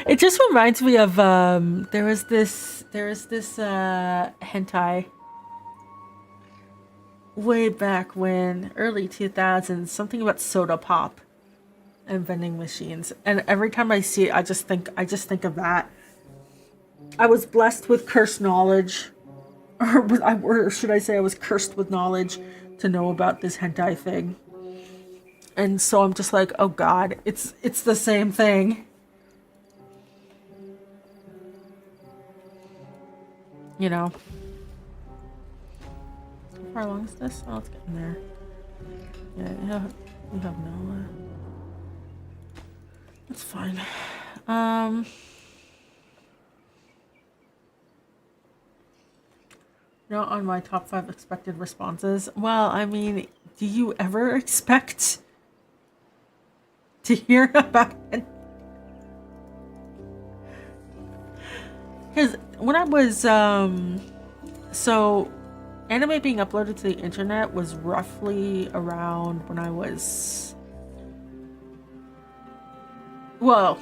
It just reminds me of there was this hentai way back when, early 2000s, something about soda pop and vending machines. And every time I see it, I just think of that. I was blessed with cursed knowledge or should I say I was cursed with knowledge to know about this hentai thing. And so I'm just like, oh god, it's the same thing. You know. How far along is this? Oh, it's getting there. Yeah, we have no. That's fine. Not on my top 5 expected responses. Well, I mean, do you ever expect to hear about it? Because when I was, so anime being uploaded to the internet was roughly around when I was, well,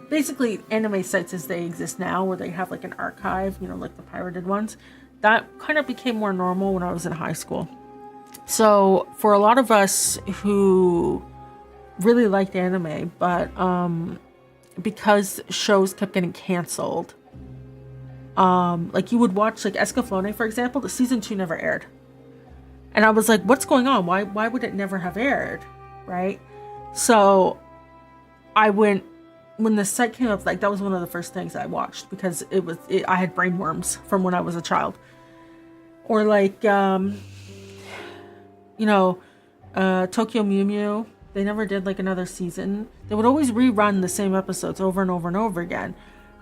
basically anime sites as they exist now, where they have like an archive, you know, like the pirated ones, that kind of became more normal when I was in high school. So for a lot of us who really liked anime, but because shows kept getting canceled, like you would watch like Escaflowne, for example, the season 2 never aired. And I was like, what's going on? Why would it never have aired? Right? So I went, when the site came up, like that was one of the first things I watched, because I had brain worms from when I was a child. Or like, you know, Tokyo Mew Mew, they never did like another season. They would always rerun the same episodes over and over and over again.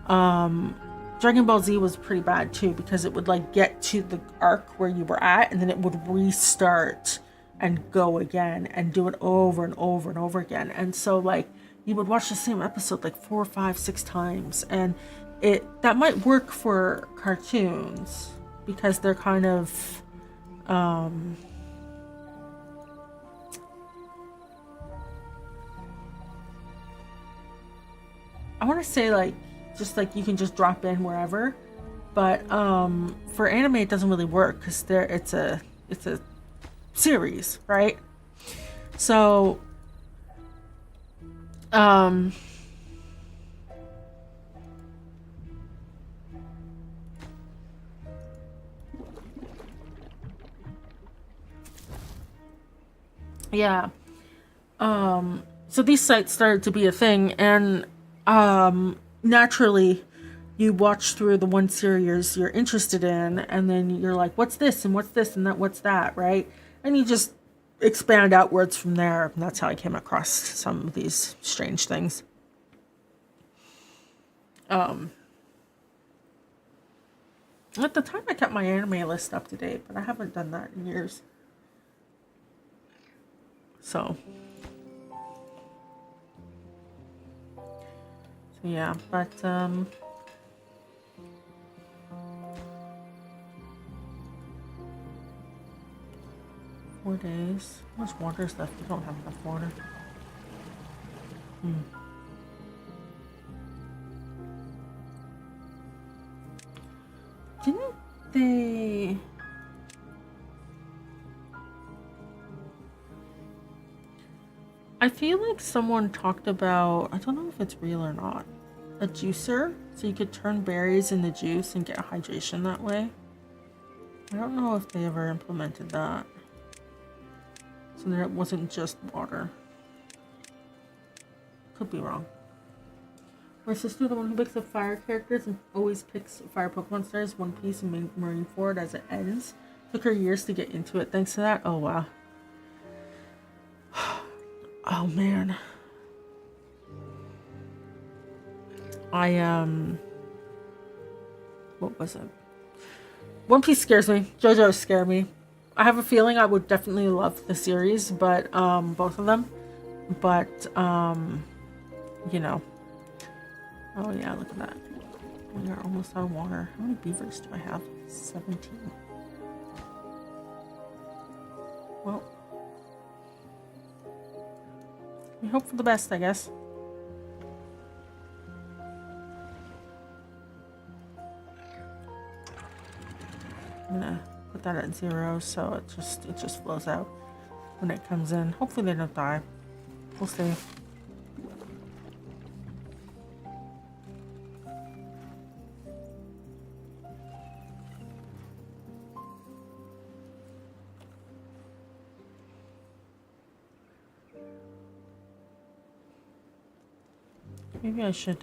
Dragon Ball Z was pretty bad too, because it would like get to the arc where you were at and then it would restart and go again and do it over and over and over again. And so like you would watch the same episode like 4, 5, 6 times, and that might work for cartoons because they're kind of I want to say like just like you can just drop in wherever, but for anime it doesn't really work because it's a series, right? So yeah, so these sites started to be a thing, and naturally you watch through the one series you're interested in, and then you're like, what's this and what's this and what's that, right? And you just expand outwards from there. And that's how I came across some of these strange things. At the time I kept my anime list up to date, but I haven't done that in years. So yeah, but 4 days. How much water is left? We don't have enough water. Didn't they... I feel like someone talked about, I don't know if it's real or not, a juicer, so you could turn berries into juice and get hydration that way. I don't know if they ever implemented that, so that it wasn't just water. Could be wrong. My sister, the one who picks up fire characters and always picks fire Pokemon stars, One Piece and Marineford as it ends. Took her years to get into it thanks to that. Oh wow. Oh man. What was it? One Piece scares me. JoJo scare me. I have a feeling I would definitely love the series, but both of them. But you know. Oh yeah, look at that. We are almost out of water. How many beavers do I have? 17. Well, we hope for the best, I guess. I'm gonna put that at 0 so it just flows out when it comes in. Hopefully they don't die. We'll see. Maybe I should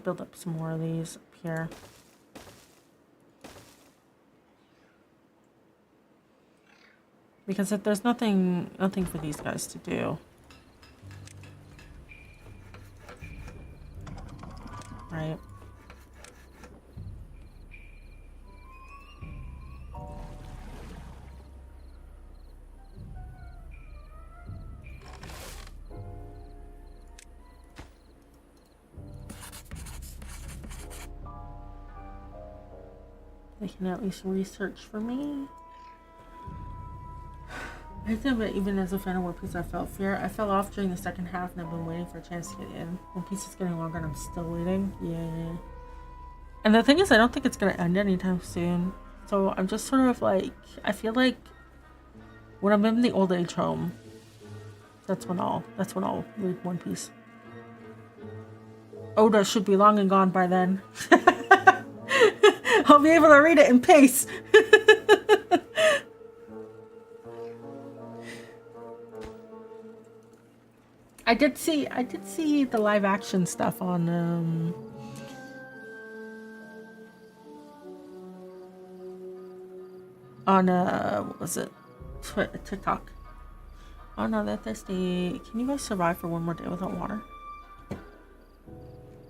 build up some more of these up here. Because if there's nothing for these guys to do. Right. They can at least research for me. I think that even as a fan of One Piece, I felt fear. I fell off during the second half and I've been waiting for a chance to get in. One Piece is getting longer and I'm still waiting. Yeah. And the thing is, I don't think it's going to end anytime soon. So I'm just sort of like, I feel like when I'm in the old age home, that's when I'll read One Piece. Oda should be long and gone by then. I'll be able to read it in pace. I did see the live action stuff on what was it? TikTok. Oh no, they're thirsty. Can you guys survive for one more day without water?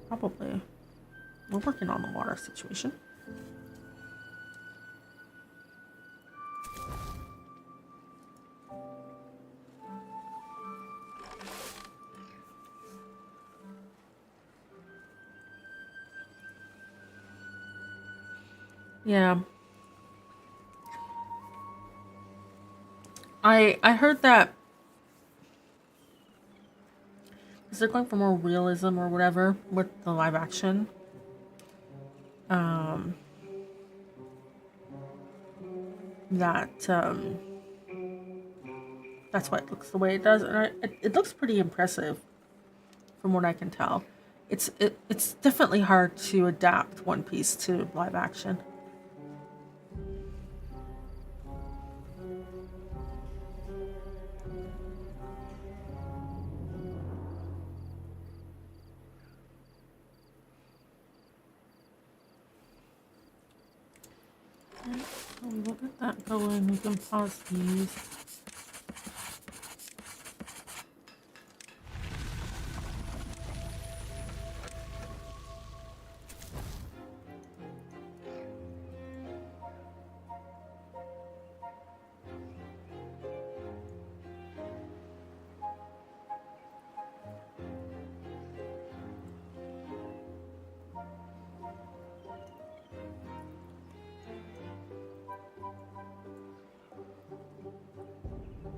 Probably. We're working on the water situation. Yeah. I heard that because they're going for more realism or whatever with the live action. That's why it looks the way it does, and it looks pretty impressive from what I can tell. It's definitely hard to adapt One Piece to live action. So we'll get that going. We can pause these.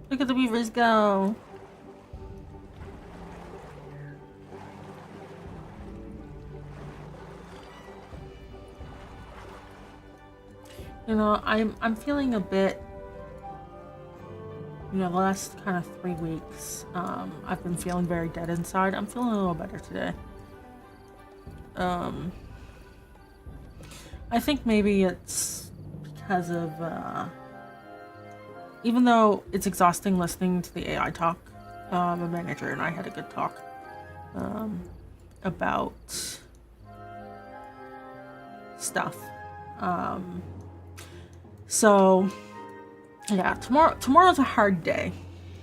Look at the beavers go. You know, I'm feeling a bit, you know, the last kind of 3 weeks, I've been feeling very dead inside. I'm feeling a little better today. I think maybe it's because of, even though it's exhausting listening to the AI talk, my manager and I had a good talk about stuff. So yeah, tomorrow's a hard day.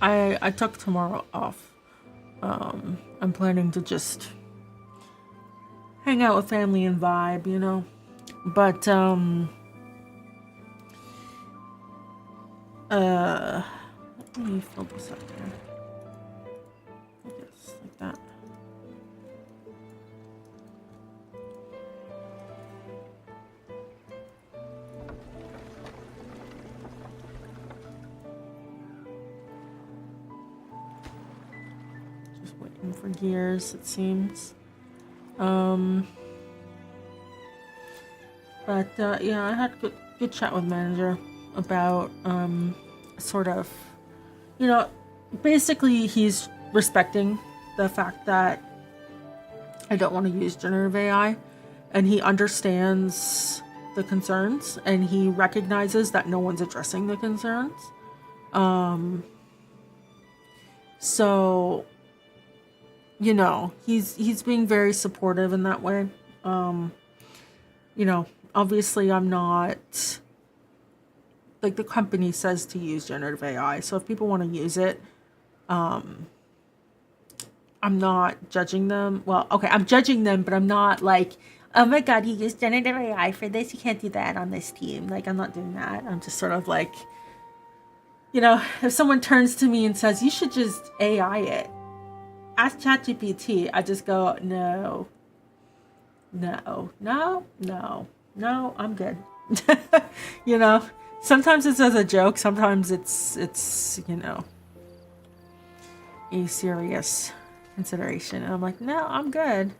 I took tomorrow off. I'm planning to just hang out with family and vibe, you know. But let me fill this up here. Yes, like that. Just waiting for gears, it seems. But yeah, I had a good chat with manager about sort of, you know, basically he's respecting the fact that I don't want to use generative AI, and he understands the concerns and he recognizes that no one's addressing the concerns. So you know, he's being very supportive in that way. You know, obviously I'm not, like, the company says to use generative AI, so if people want to use it, I'm not judging them. Well, okay, I'm judging them, but I'm not like, oh my god, you used generative AI for this, you can't do that on this team. Like, I'm not doing that. I'm just sort of like, you know, if someone turns to me and says, you should just AI it, ask ChatGPT, I just go, no, no, no, no, no, I'm good. You know, sometimes it's as a joke, sometimes it's, you know, a serious consideration. And I'm like, no, I'm good.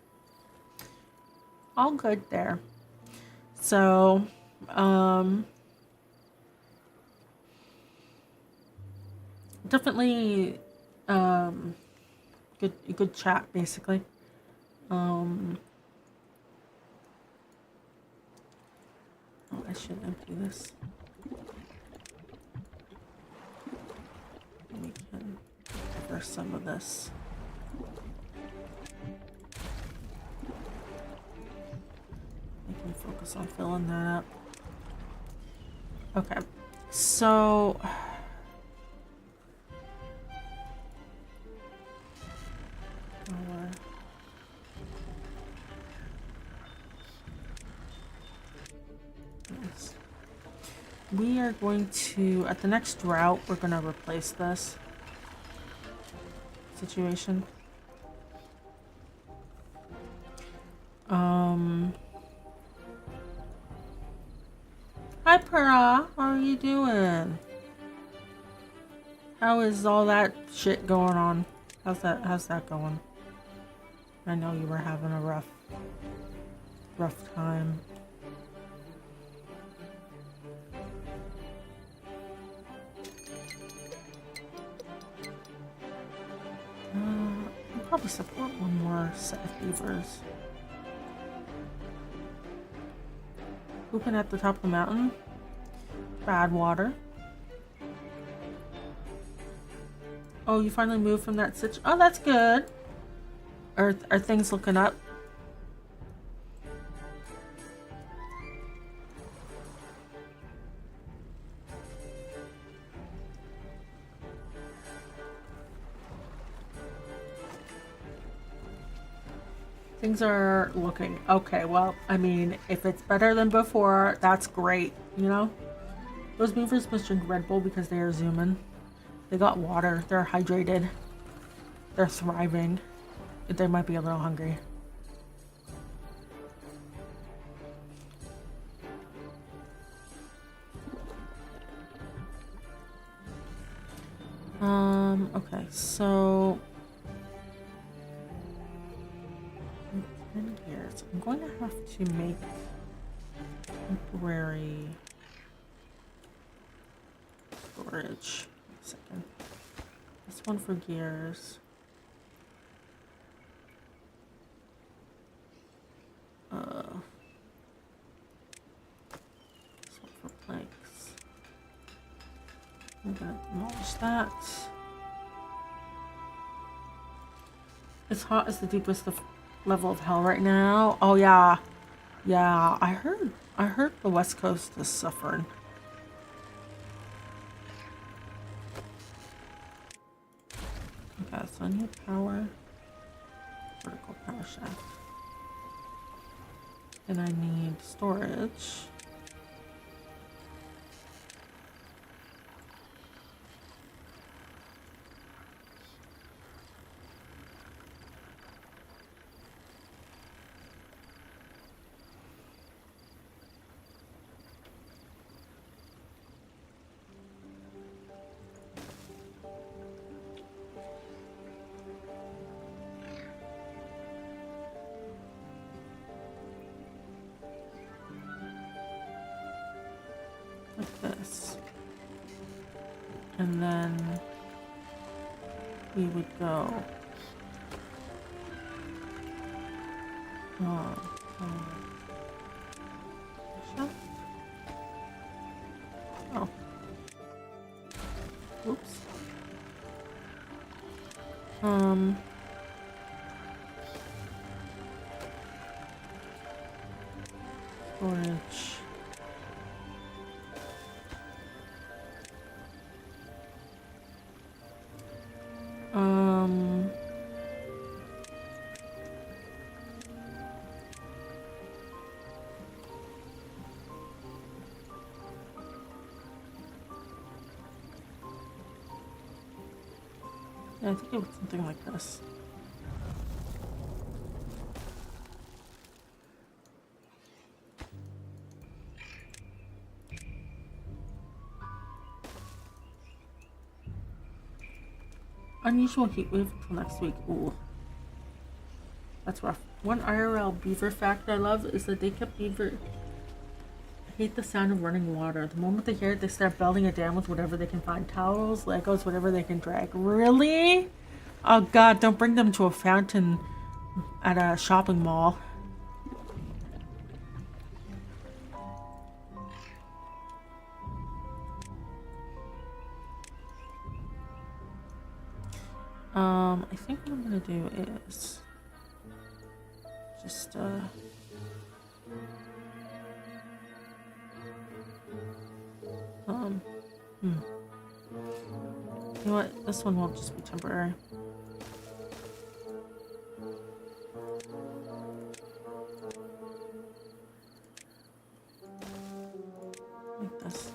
All good there. So, definitely, good chat, basically. Oh, I should empty this. We can cover some of this. We can focus on filling that up. Okay, so we are going to, at the next drought, we're going to replace this situation. Hi, Para. How are you doing? How is all that shit going on? How's that going? I know you were having a rough time. I'll probably support one more set of beavers. Pooping at the top of the mountain. Bad water. Oh, you finally moved from that situation. Oh, that's good. Are things looking up? Things are looking okay. Well, I mean, if it's better than before, that's great, you know? Those beavers must drink Red Bull because they are zooming. They got water. They're hydrated. They're thriving. They might be a little hungry. Okay, so 10 years. I'm going to have to make temporary storage. Wait a second. This one for gears. This one for planks. I'm gonna demolish that. It's hot as the deepest level of hell right now. Oh yeah, yeah. I heard the West Coast is suffering. Okay, so I need power. Vertical power shaft. And I need storage. Like this. And then we would go oh, oops. storage. Yeah, I think it was something like this. Unusual heat wave until next week. Ooh. That's rough. One IRL beaver fact I love is that they kept beaver hate the sound of running water. The moment they hear it, they start building a dam with whatever they can find. Towels, Legos, whatever they can drag. Really? Oh god, don't bring them to a fountain at a shopping mall. I think what I'm gonna do is just you know what? This one will just be temporary. Like this.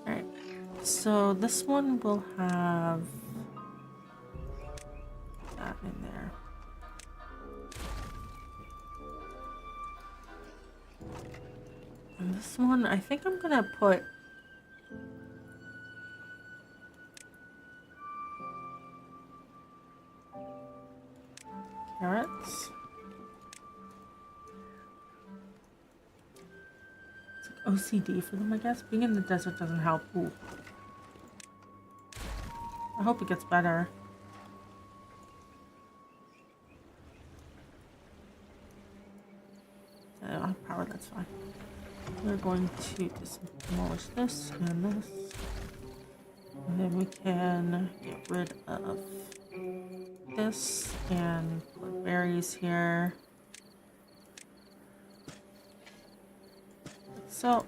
Alright. So this one will have that in there. And this one, I think I'm gonna put carrots. It's like OCD for them, I guess. Being in the desert doesn't help. Ooh. I hope it gets better. I don't have power, that's fine. We're going to just demolish this and this. And then we can get rid of this and put berries here. So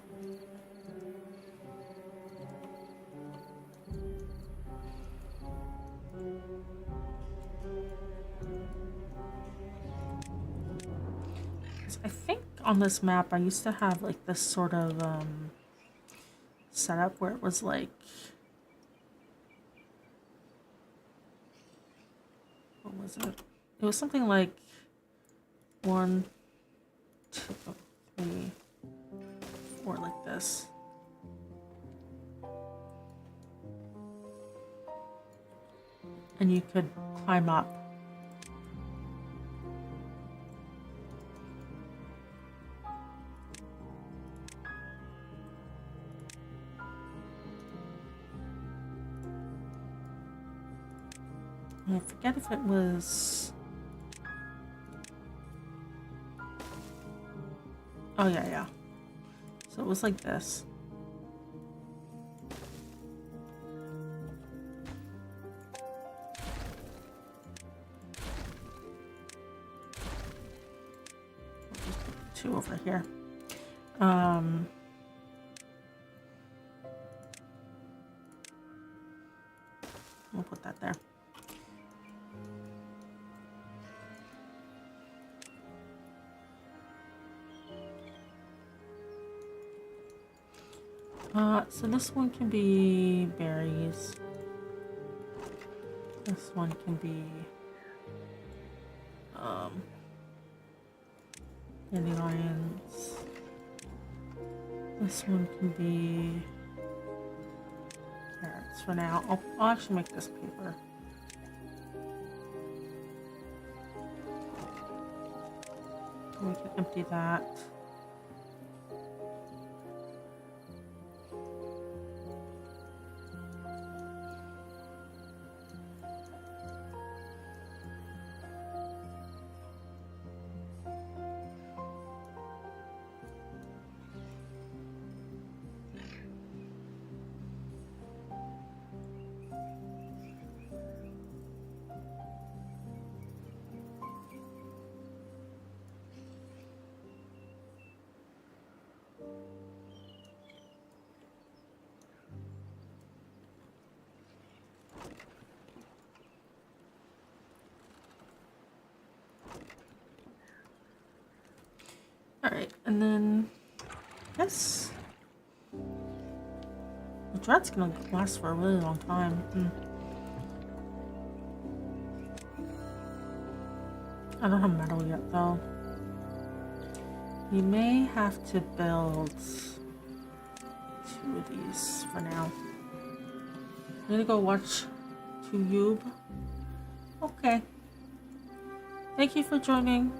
I think on this map I used to have like this sort of setup where it was like, what was it? It was something like 1, 2, 3, 4 like this. And you could climb up. I forget if it was... Oh, yeah. So it was like this. I'll just put 2 over here. We'll put that there. So this one can be berries. This one can be dandelions. This one can be carrots for now. I'll actually make this paper. We can empty that. And then, yes. The dread's gonna last for a really long time. I don't have metal yet, though. You may have to build 2 of these for now. I'm gonna go watch YouTube. Okay. Thank you for joining.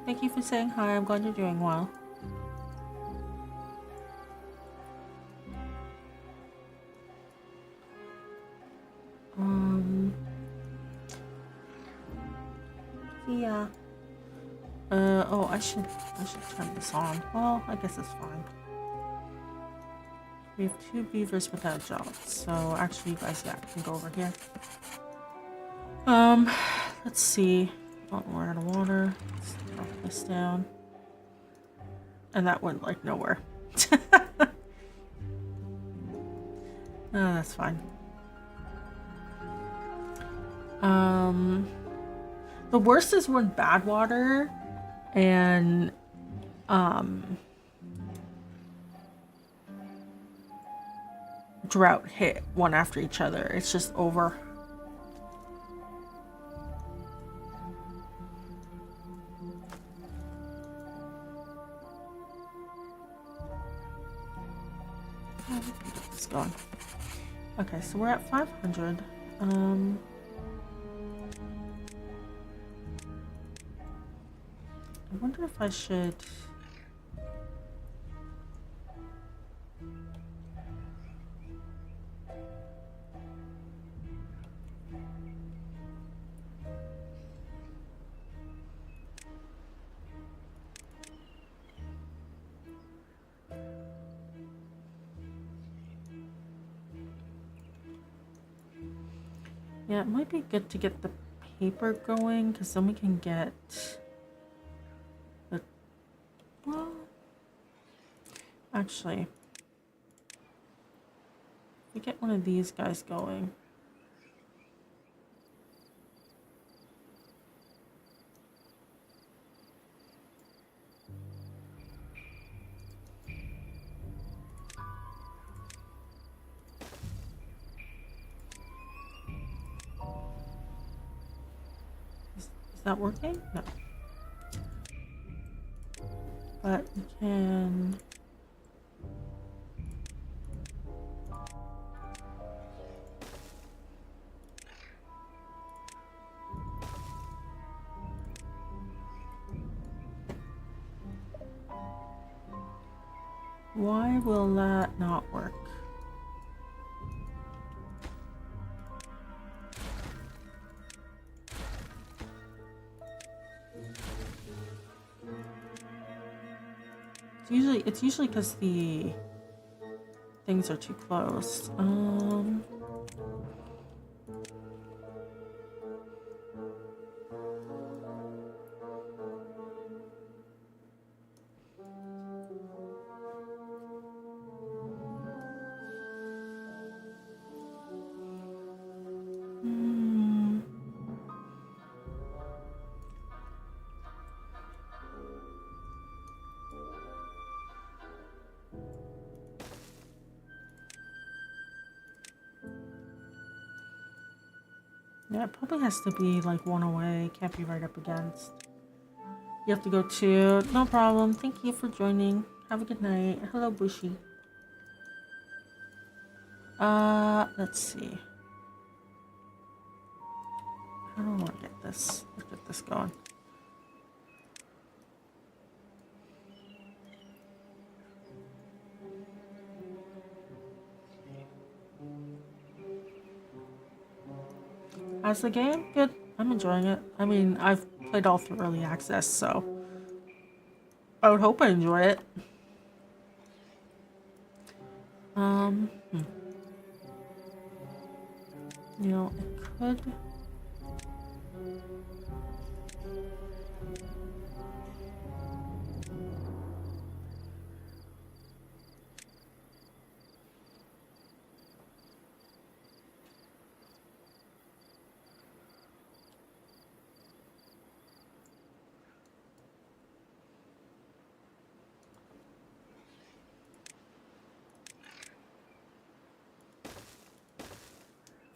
Thank you for saying hi. I'm glad you're doing well. Yeah. Oh, I should turn this on. Well, I guess it's fine. We have 2 beavers without jobs, so actually, you guys, yeah, can go over here. Let's see. Oh, we're out of water. Let's drop this down. And that went like nowhere. Oh, that's fine. The worst is when bad water and drought hit one after each other. It's just over. It's going. Okay, so we're at 500. I wonder if I should. Yeah, it might be good to get the paper going, because then we can get the, well, actually, if we get one of these guys going. Is that working? No. But we can. Why will that not work? It's usually because the things are too close. Yeah, it probably has to be like one away. Can't be right up against. You have to go 2. No problem. Thank you for joining. Have a good night. Hello, Bushy. Let's see. How do I want to get this? Let's get this going. How's the game? Good. I'm enjoying it. I mean, I've played all through early access, so I would hope I enjoy it. You know, it could.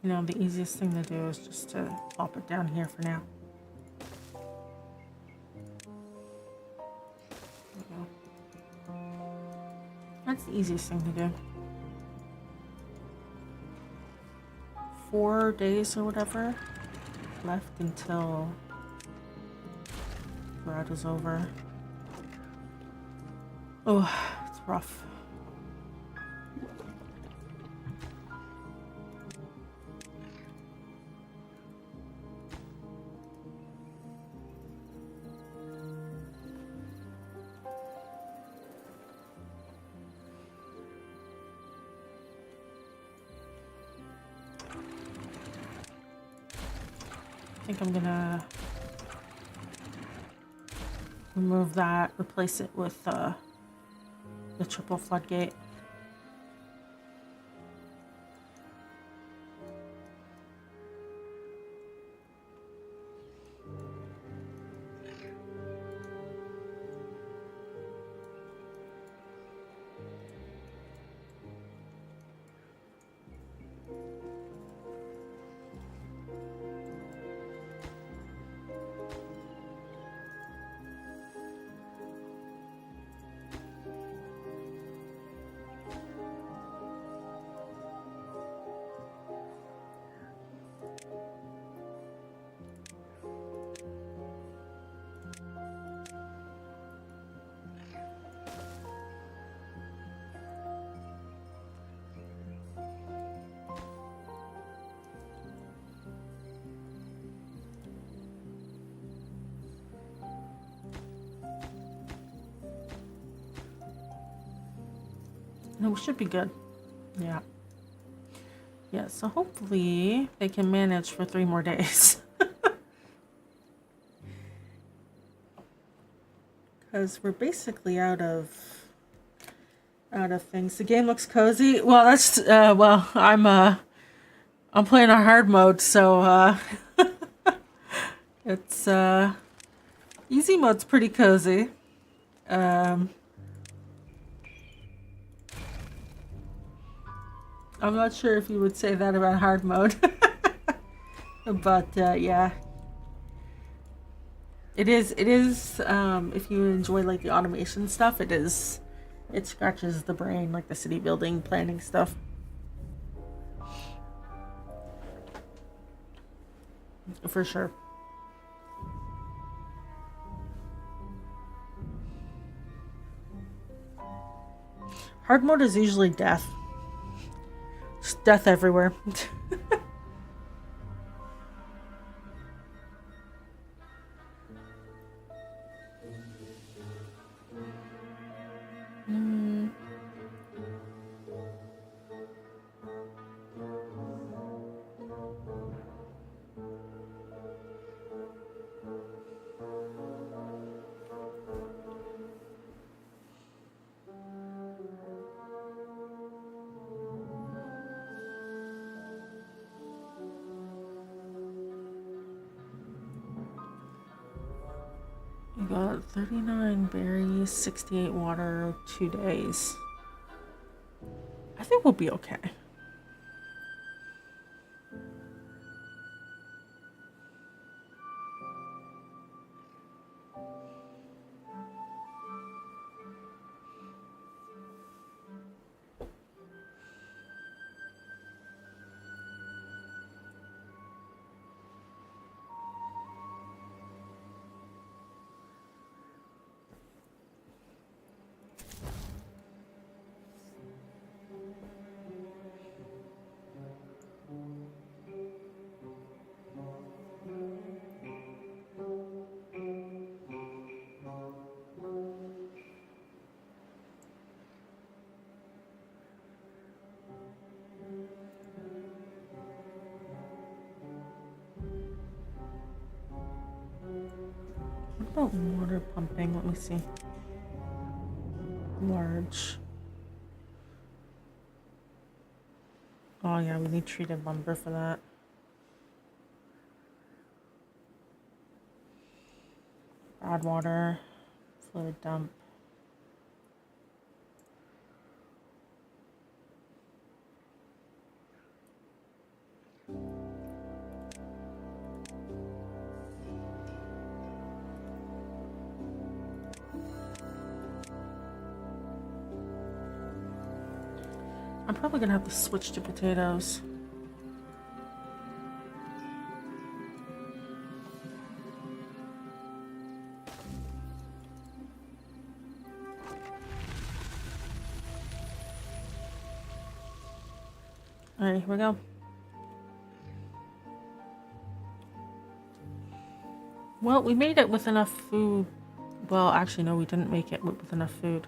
You know, the easiest thing to do is just to plop it down here for now. That's the easiest thing to do. 4 days or whatever left until route is over. Oh, it's rough. I think I'm gonna remove that, replace it with the triple floodgate. No, we should be good. Yeah. Yeah, so hopefully they can manage for 3 more days. Because we're basically out of things. The game looks cozy. Well, that's well, I'm playing a hard mode, so it's easy mode's pretty cozy. I'm not sure if you would say that about hard mode. But yeah. It is if you enjoy like the automation stuff, it scratches the brain, like the city building planning stuff. For sure. Hard mode is usually death. Just death everywhere. We got 39 berries, 68 water, 2 days. I think we'll be okay. What about water pumping? Let me see. Large. Oh yeah, we need treated lumber for that. Add water, fluid dump. I'm probably gonna have to switch to potatoes. Alright, here we go. Well, we made it with enough food. Well, actually, no, we didn't make it with enough food.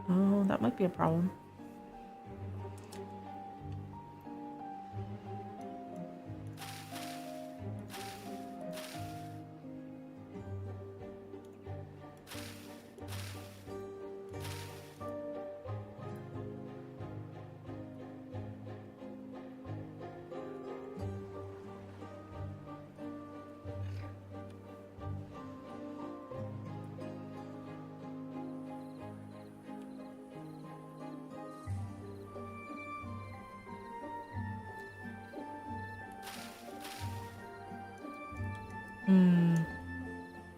Oh, that might be a problem.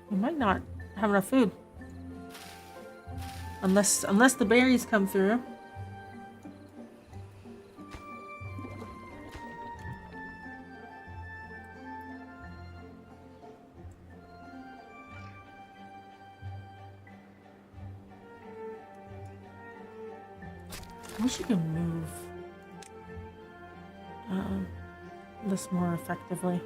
We might not have enough food. Unless the berries come through. I wish you could move this more effectively.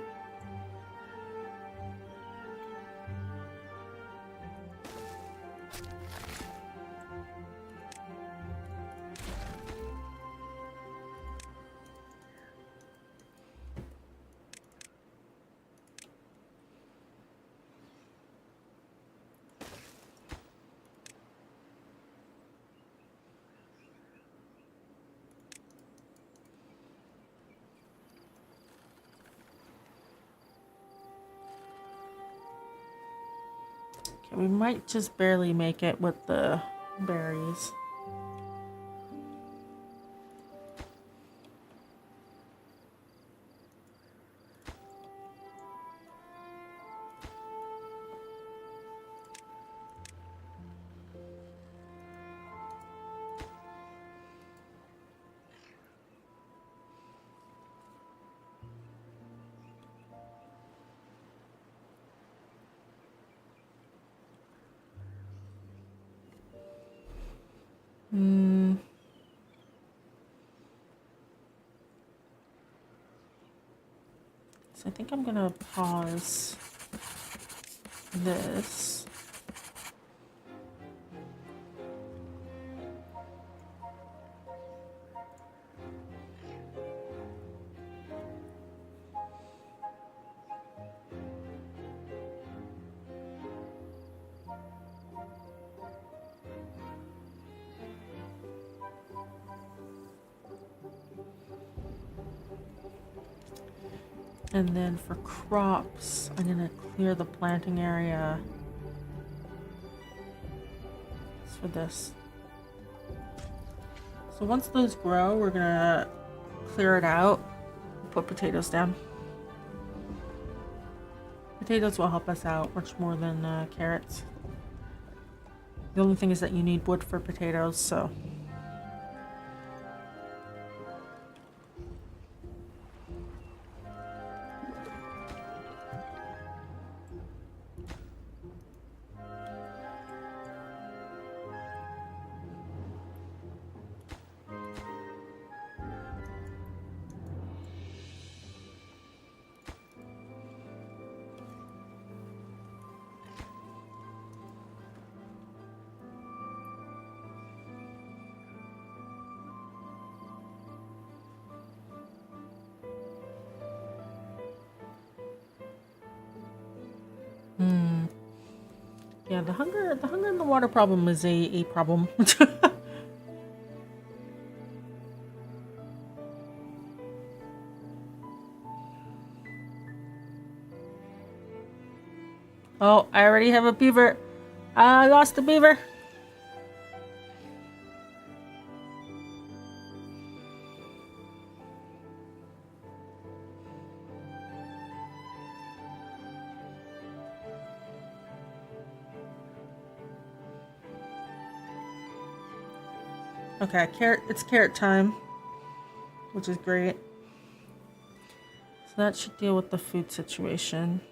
We might just barely make it with the berries. So I think I'm gonna pause this. And then for crops, I'm gonna clear the planting area. That's for this. So once those grow, we're gonna clear it out, put potatoes down. Potatoes will help us out much more than carrots. The only thing is that you need wood for potatoes, so. Yeah, the hunger and the water problem is a problem. Oh, I already have a beaver. I lost the beaver. Okay, it's carrot time, which is great. So that should deal with the food situation.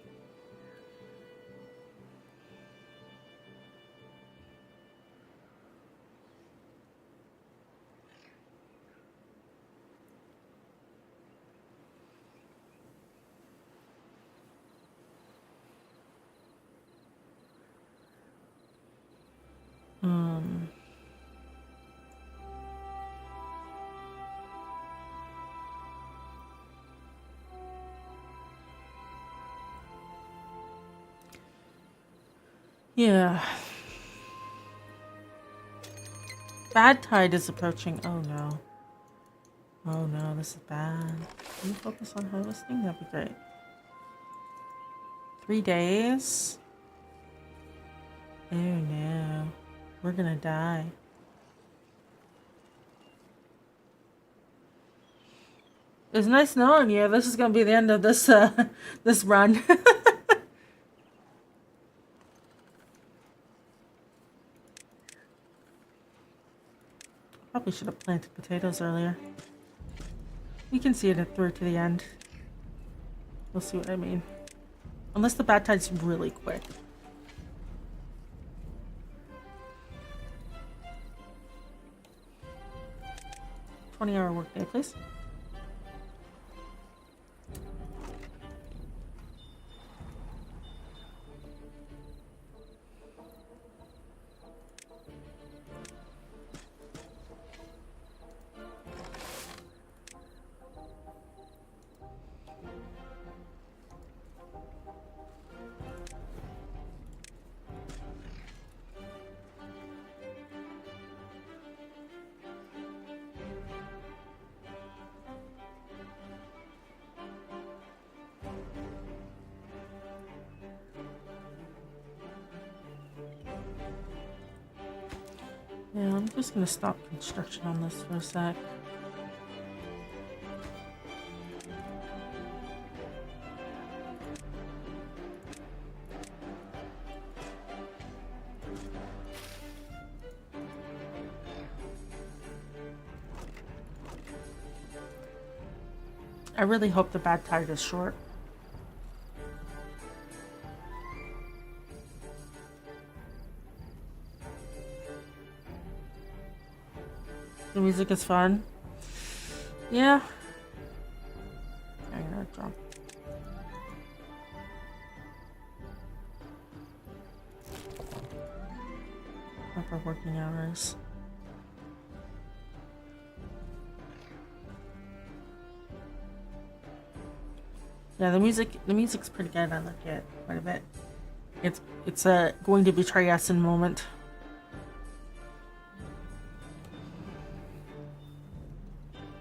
Yeah. Bad tide is approaching. Oh no. Oh no, this is bad. Can you focus on harvesting? That'd be great. 3 days? Oh no. We're gonna die. It's nice knowing you. This is gonna be the end of this this run. Probably should have planted potatoes earlier. We can see it through to the end. You'll see what I mean. Unless the bad tide's really quick. 20-hour workday, please. Yeah, I'm just gonna stop construction on this for a sec. I really hope the bad tide is short. The music is fun. Yeah. I'm gonna drop. Proper working hours. Yeah, the music's pretty good. I like it quite a bit. It's going to betray us in a moment.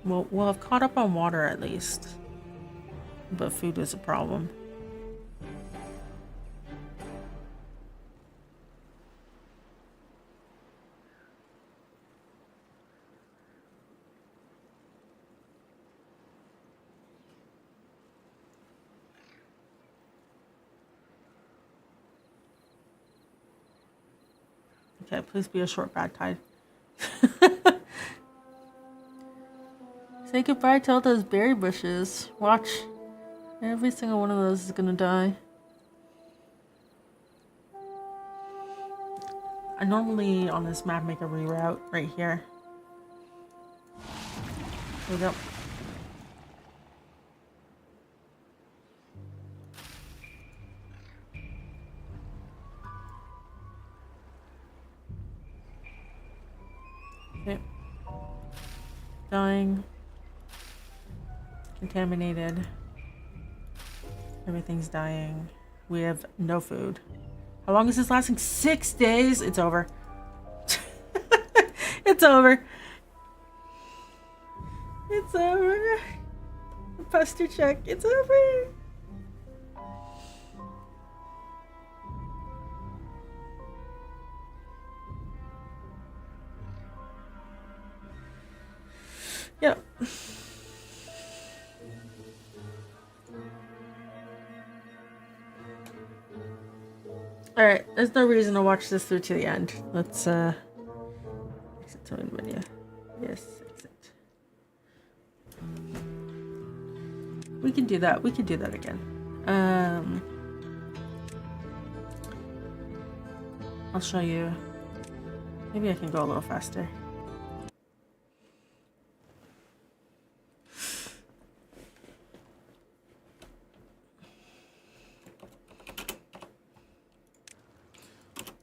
We'll have caught up on water at least. But food is a problem. Okay, please be a short bad tide. Say goodbye to all those berry bushes. Watch. Every single one of those is gonna die. I normally on this map make a reroute right here. There we go. Okay. Dying. Contaminated. Everything's dying. We have no food. How long is this lasting? 6 days? It's over. It's over. It's over. Posture check. It's over. Yep. Alright, there's no reason to watch this through to the end. Let's exit to NVIDIA. Exit. We can do that. We can do that again. I'll show you. Maybe I can go a little faster.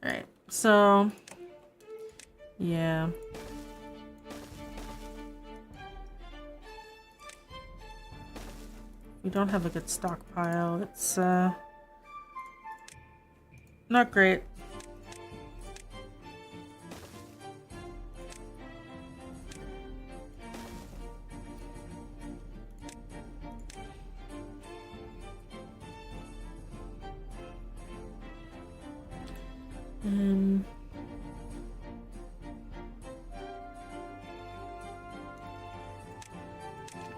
Alright, so yeah. We don't have a good stockpile. It's not great. I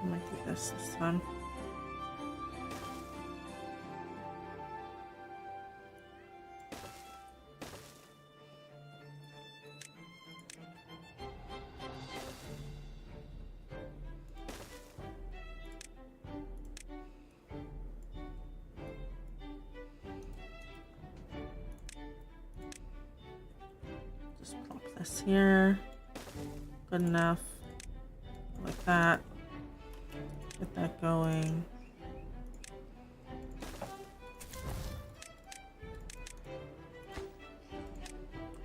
might do this time. Just plop this here. Good enough. Like that. Get that going.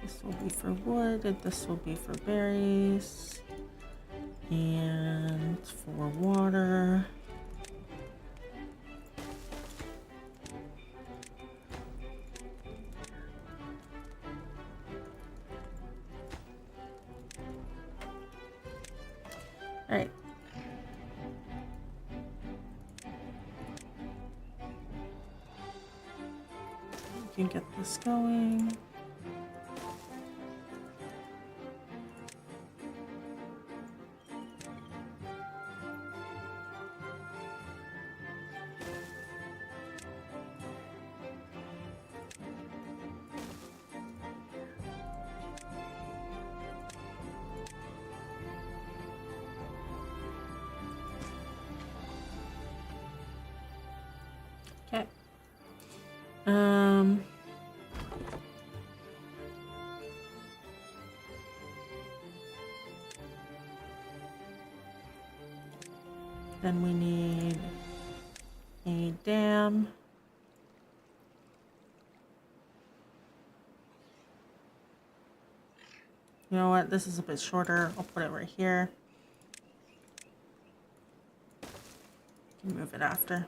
This will be for wood, and this will be for berries. And for water. All right. We can get this going. Okay. Then we need a dam. You know what? This is a bit shorter. I'll put it right here. You can move it after.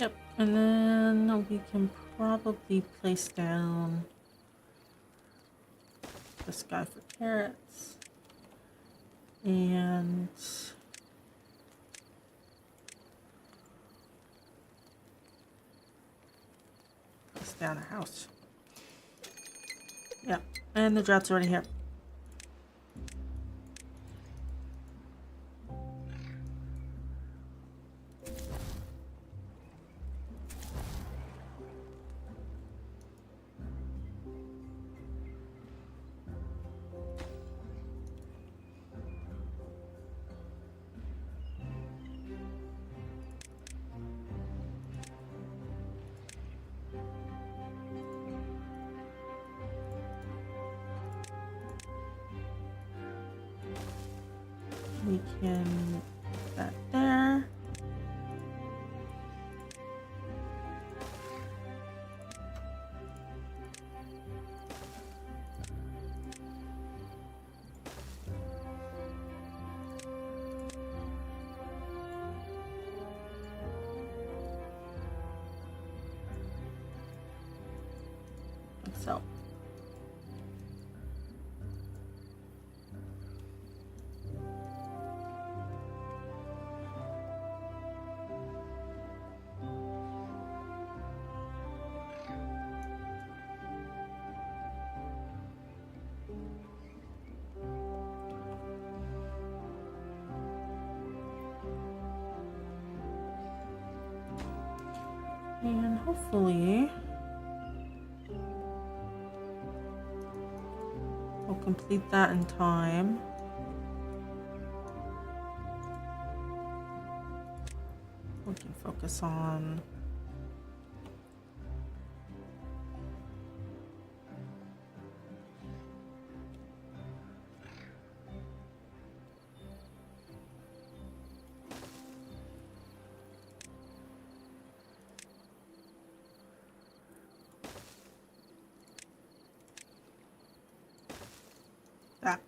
Yep, and then we can probably place down this guy for carrots. And place down a house. Yep, and the drought's already here. We can put that there. Like so. hopefully we'll complete that in time. We can focus on that.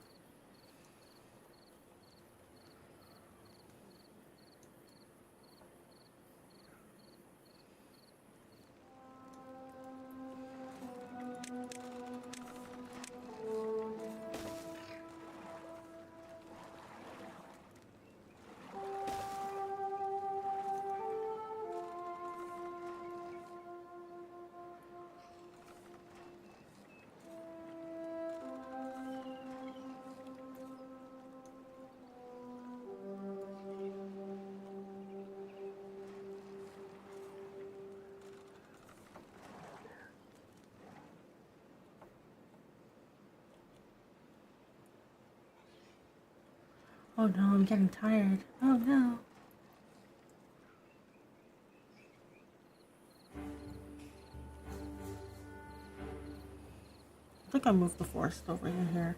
Oh no, I'm getting tired. Oh no. I think I moved the forest over in here.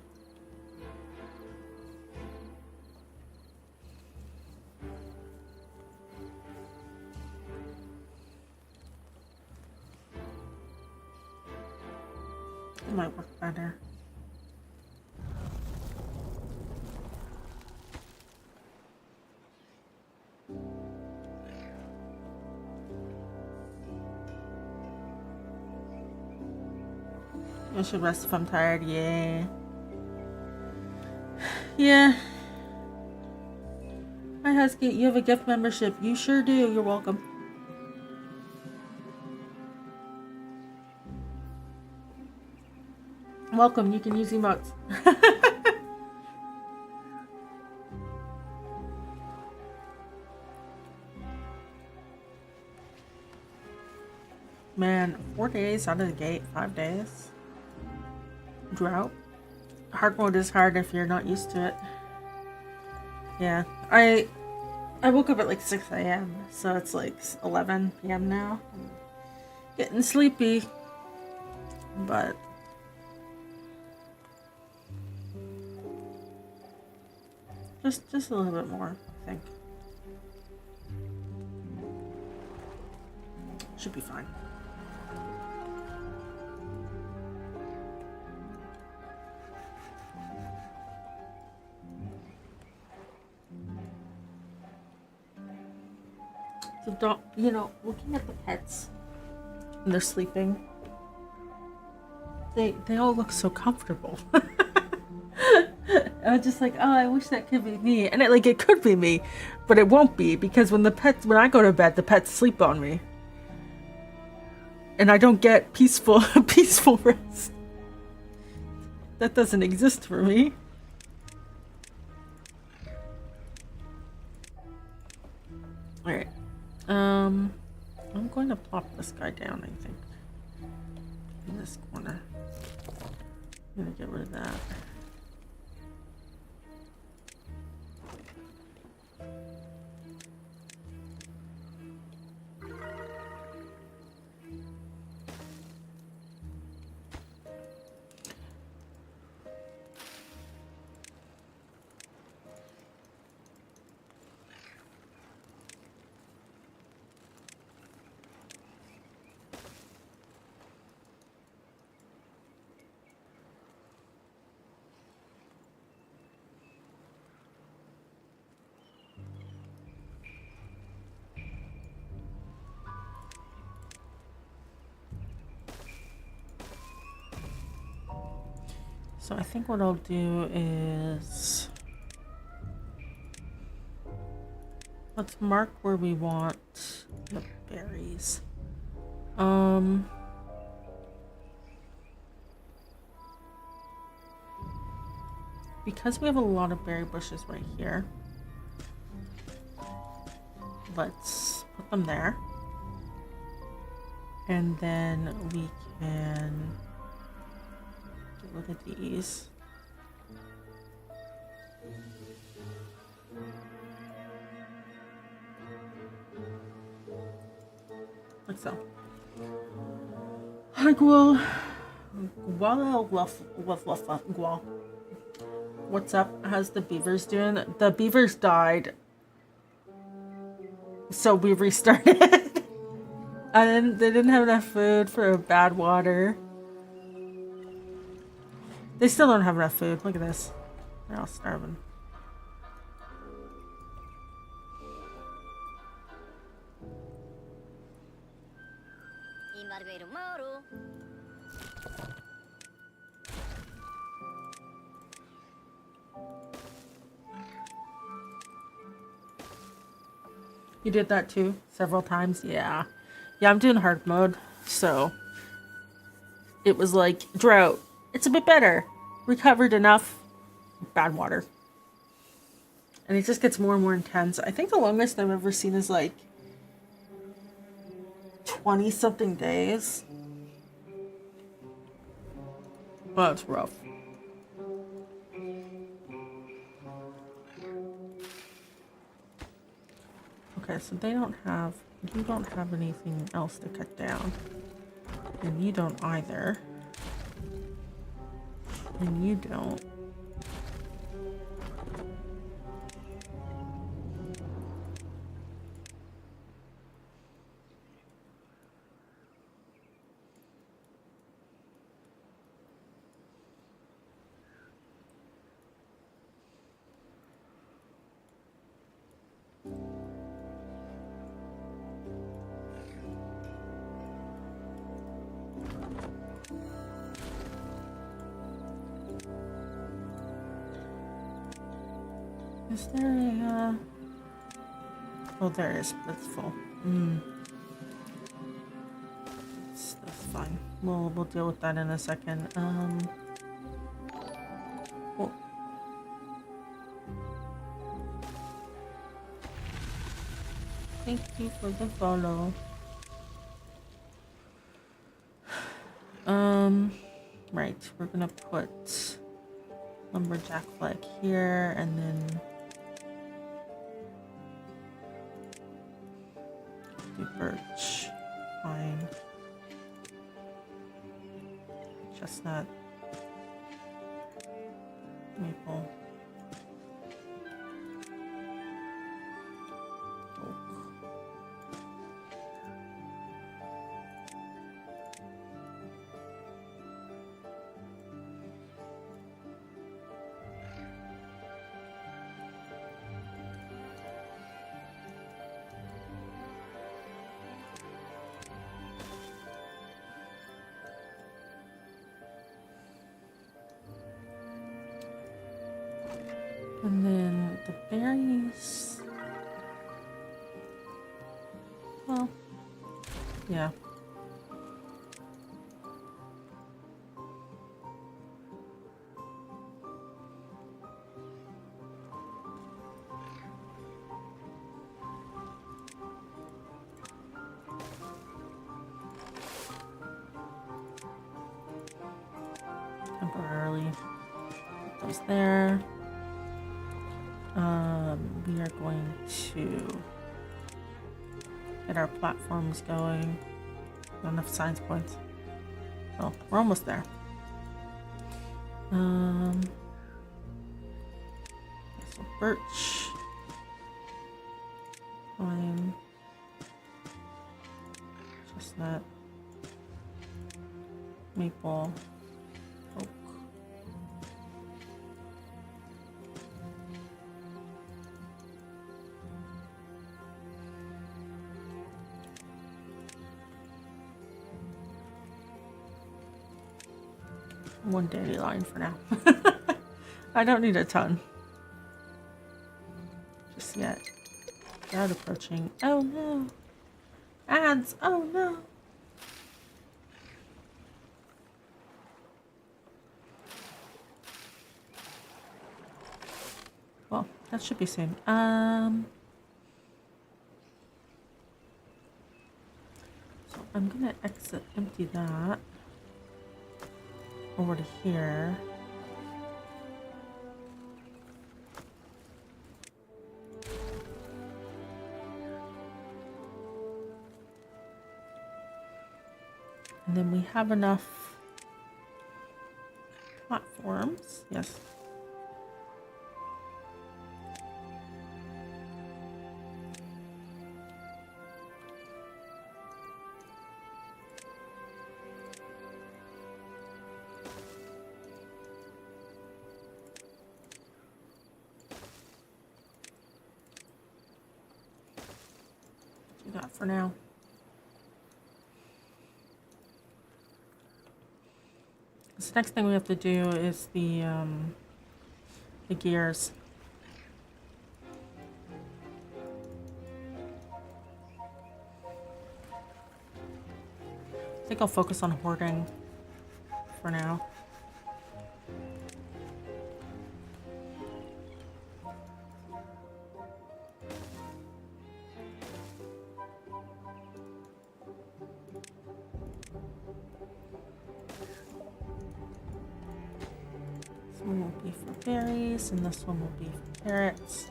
It might work better. I should rest if I'm tired. Yeah. Yeah. Hi Husky, you have a gift membership. You sure do. You're welcome. Welcome. You can use emotes. Man, 4 days out of the gate. 5 days. Drought. Hard mode is hard if you're not used to it. Yeah, I woke up at like 6 a.m. so it's like 11 p.m. now. I'm getting sleepy, but just a little bit more, I think. Should be fine. So don't, you know, looking at the pets and they're sleeping, they all look so comfortable. I was just like, oh, I wish that could be me. And it could be me, but it won't be, because when I go to bed, the pets sleep on me. And I don't get peaceful rest. That doesn't exist for me. Alright. I'm going to plop this guy down, I think. In this corner. I'm gonna get rid of that. So I think what I'll do is let's mark where we want the berries. Because we have a lot of berry bushes right here, let's put them there. And then we can look at these. Like so. Hi, Gwal. Gwal. What's up? How's the beavers doing? The beavers died, so we restarted. They didn't have enough food for bad water. They still don't have enough food. Look at this. They're all starving. You did that too? Several times? Yeah. Yeah, I'm doing hard mode, so it was like drought. It's a bit better. Recovered enough. Bad water. And it just gets more and more intense. I think the longest I've ever seen is like 20 something days. Well, it's rough. Okay, so they don't have, you don't have anything else to cut down. And you don't either. And you don't. Is there a, oh, there is, but it's full. That's fine. We'll deal with that in a second. Oh. Thank you for the follow. Right, we're gonna put lumberjack flag here, and then do birch, pine, chestnut, maple, oak. And then the berries, well, yeah. Temporarily put those there. We are going to get our platforms going. Not enough science points. Oh, we're almost there. So birch, pine, chestnut, maple, oak. One dandelion for now. I don't need a ton. Just yet. Crowd approaching. Oh no. Ads. Oh no. Well, that should be soon. So I'm gonna empty that over to here. And then we have enough platforms. Yes. Do that for now. This next thing we have to do is the gears. I think I'll focus on hoarding for now. This one will be for berries, and this one will be for carrots.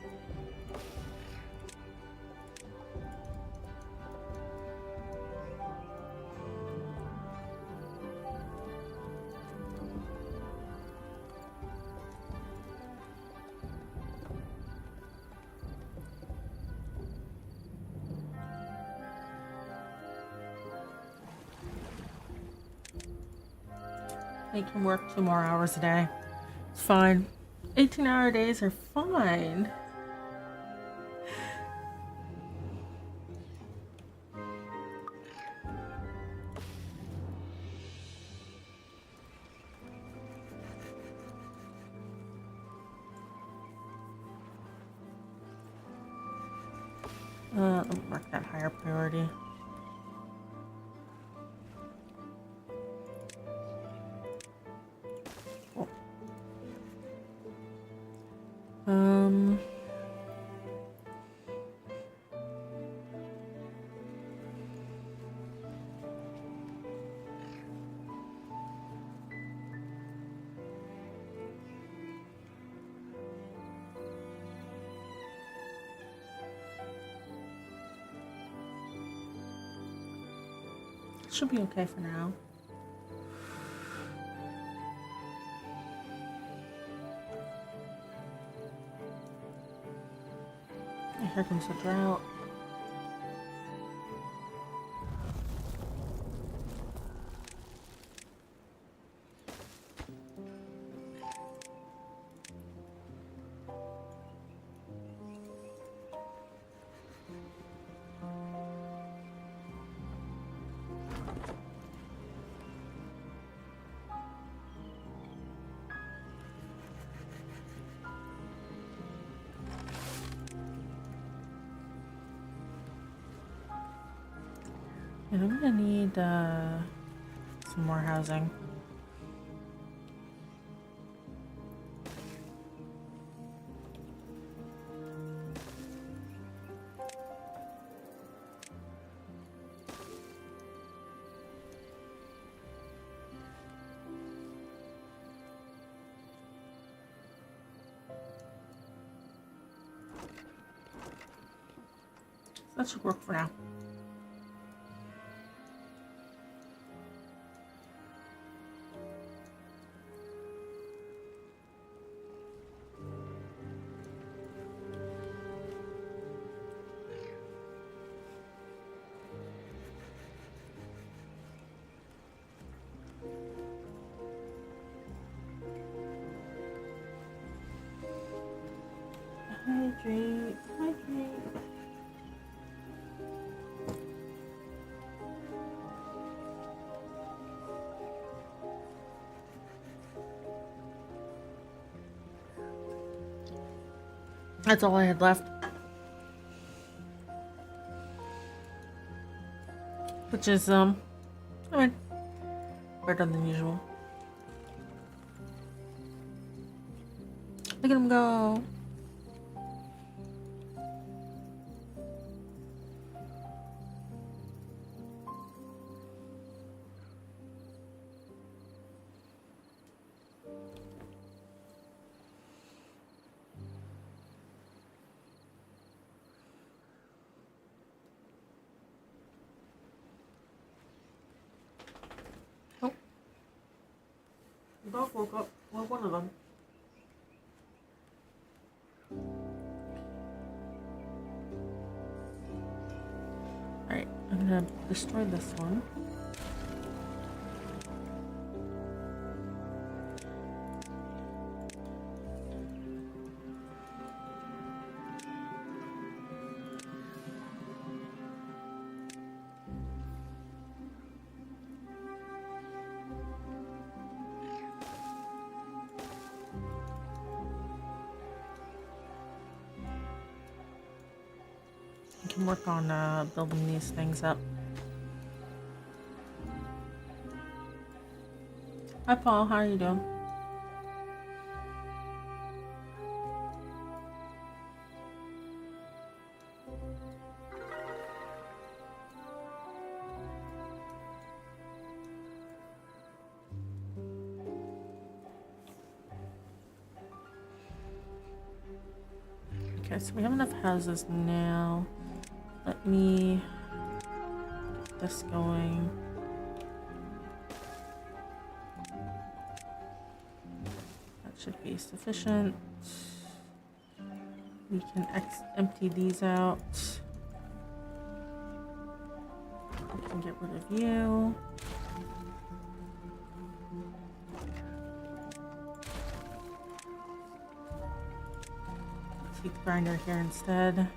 They can work 2 more hours a day. It's fine. 18-hour days are fine. Let me mark that higher priority. Should be okay for now. Here comes the drought. And I'm gonna need some more housing. That should work for now. Hydrate, hydrate. That's all I had left. Which is, I mean, better than usual. Look at him go. dog woke up. Well, one of them. Alright, I'm gonna destroy this one. I can work on building these things up. Hi Paul, how are you doing? Okay, so we have enough houses now. Let me get this going. That should be sufficient. We can empty these out. We can get rid of you. Teeth grinder here instead.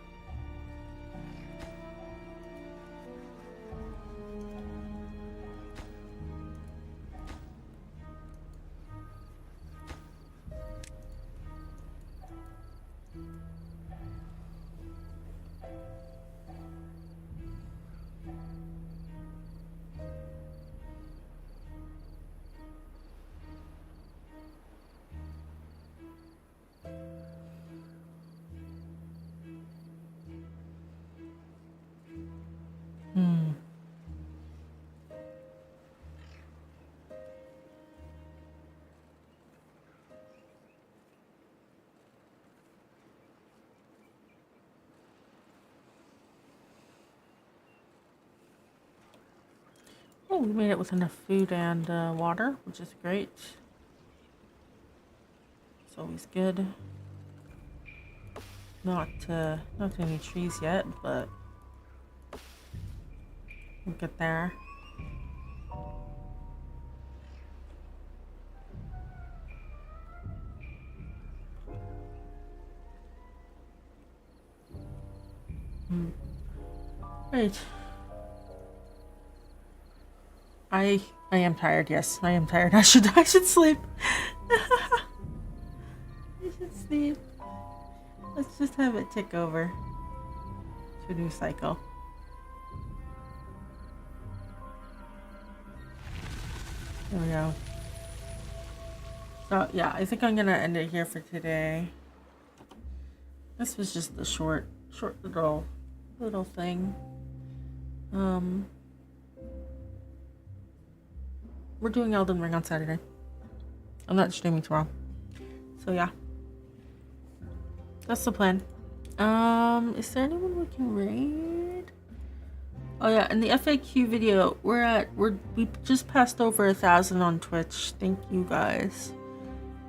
Oh, we made it with enough food and water, which is great. It's always good. Not any trees yet, but we'll get there. Right. I am tired. Yes, I am tired. I should sleep. I should sleep. Let's just have it tick over to a new cycle. There we go. So yeah, I think I'm gonna end it here for today. This was just a short little thing. We're doing Elden Ring on Saturday. I'm not streaming tomorrow. So yeah. That's the plan. Is there anyone we can raid? Oh yeah, in the FAQ video, we just passed over 1,000 on Twitch. Thank you guys.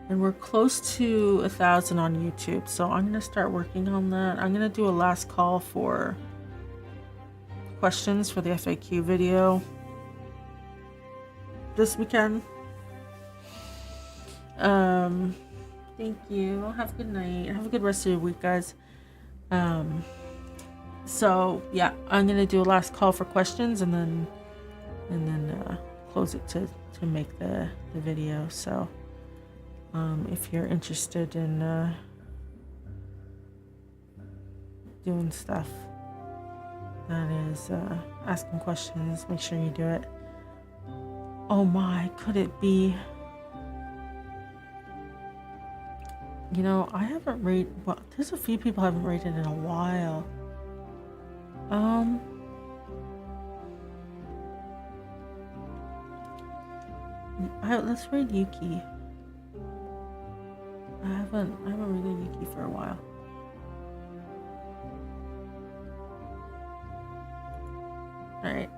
And we're close to 1,000 on YouTube, so I'm gonna start working on that. I'm gonna do a last call for questions for the FAQ video this weekend. Thank you. Have a good night. Have a good rest of your week, guys. So yeah, I'm gonna do a last call for questions and then close it to make the video. So if you're interested in doing stuff that is asking questions, make sure you do it. Oh my, could it be? You know, I haven't rated. Well, there's a few people I haven't rated in a while. Let's raid Yuki. I haven't raided Yuki for a while. All right.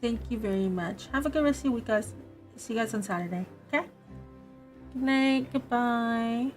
Thank you very much. Have a good rest of your week, guys. See you guys on Saturday. Okay? Good night. Goodbye.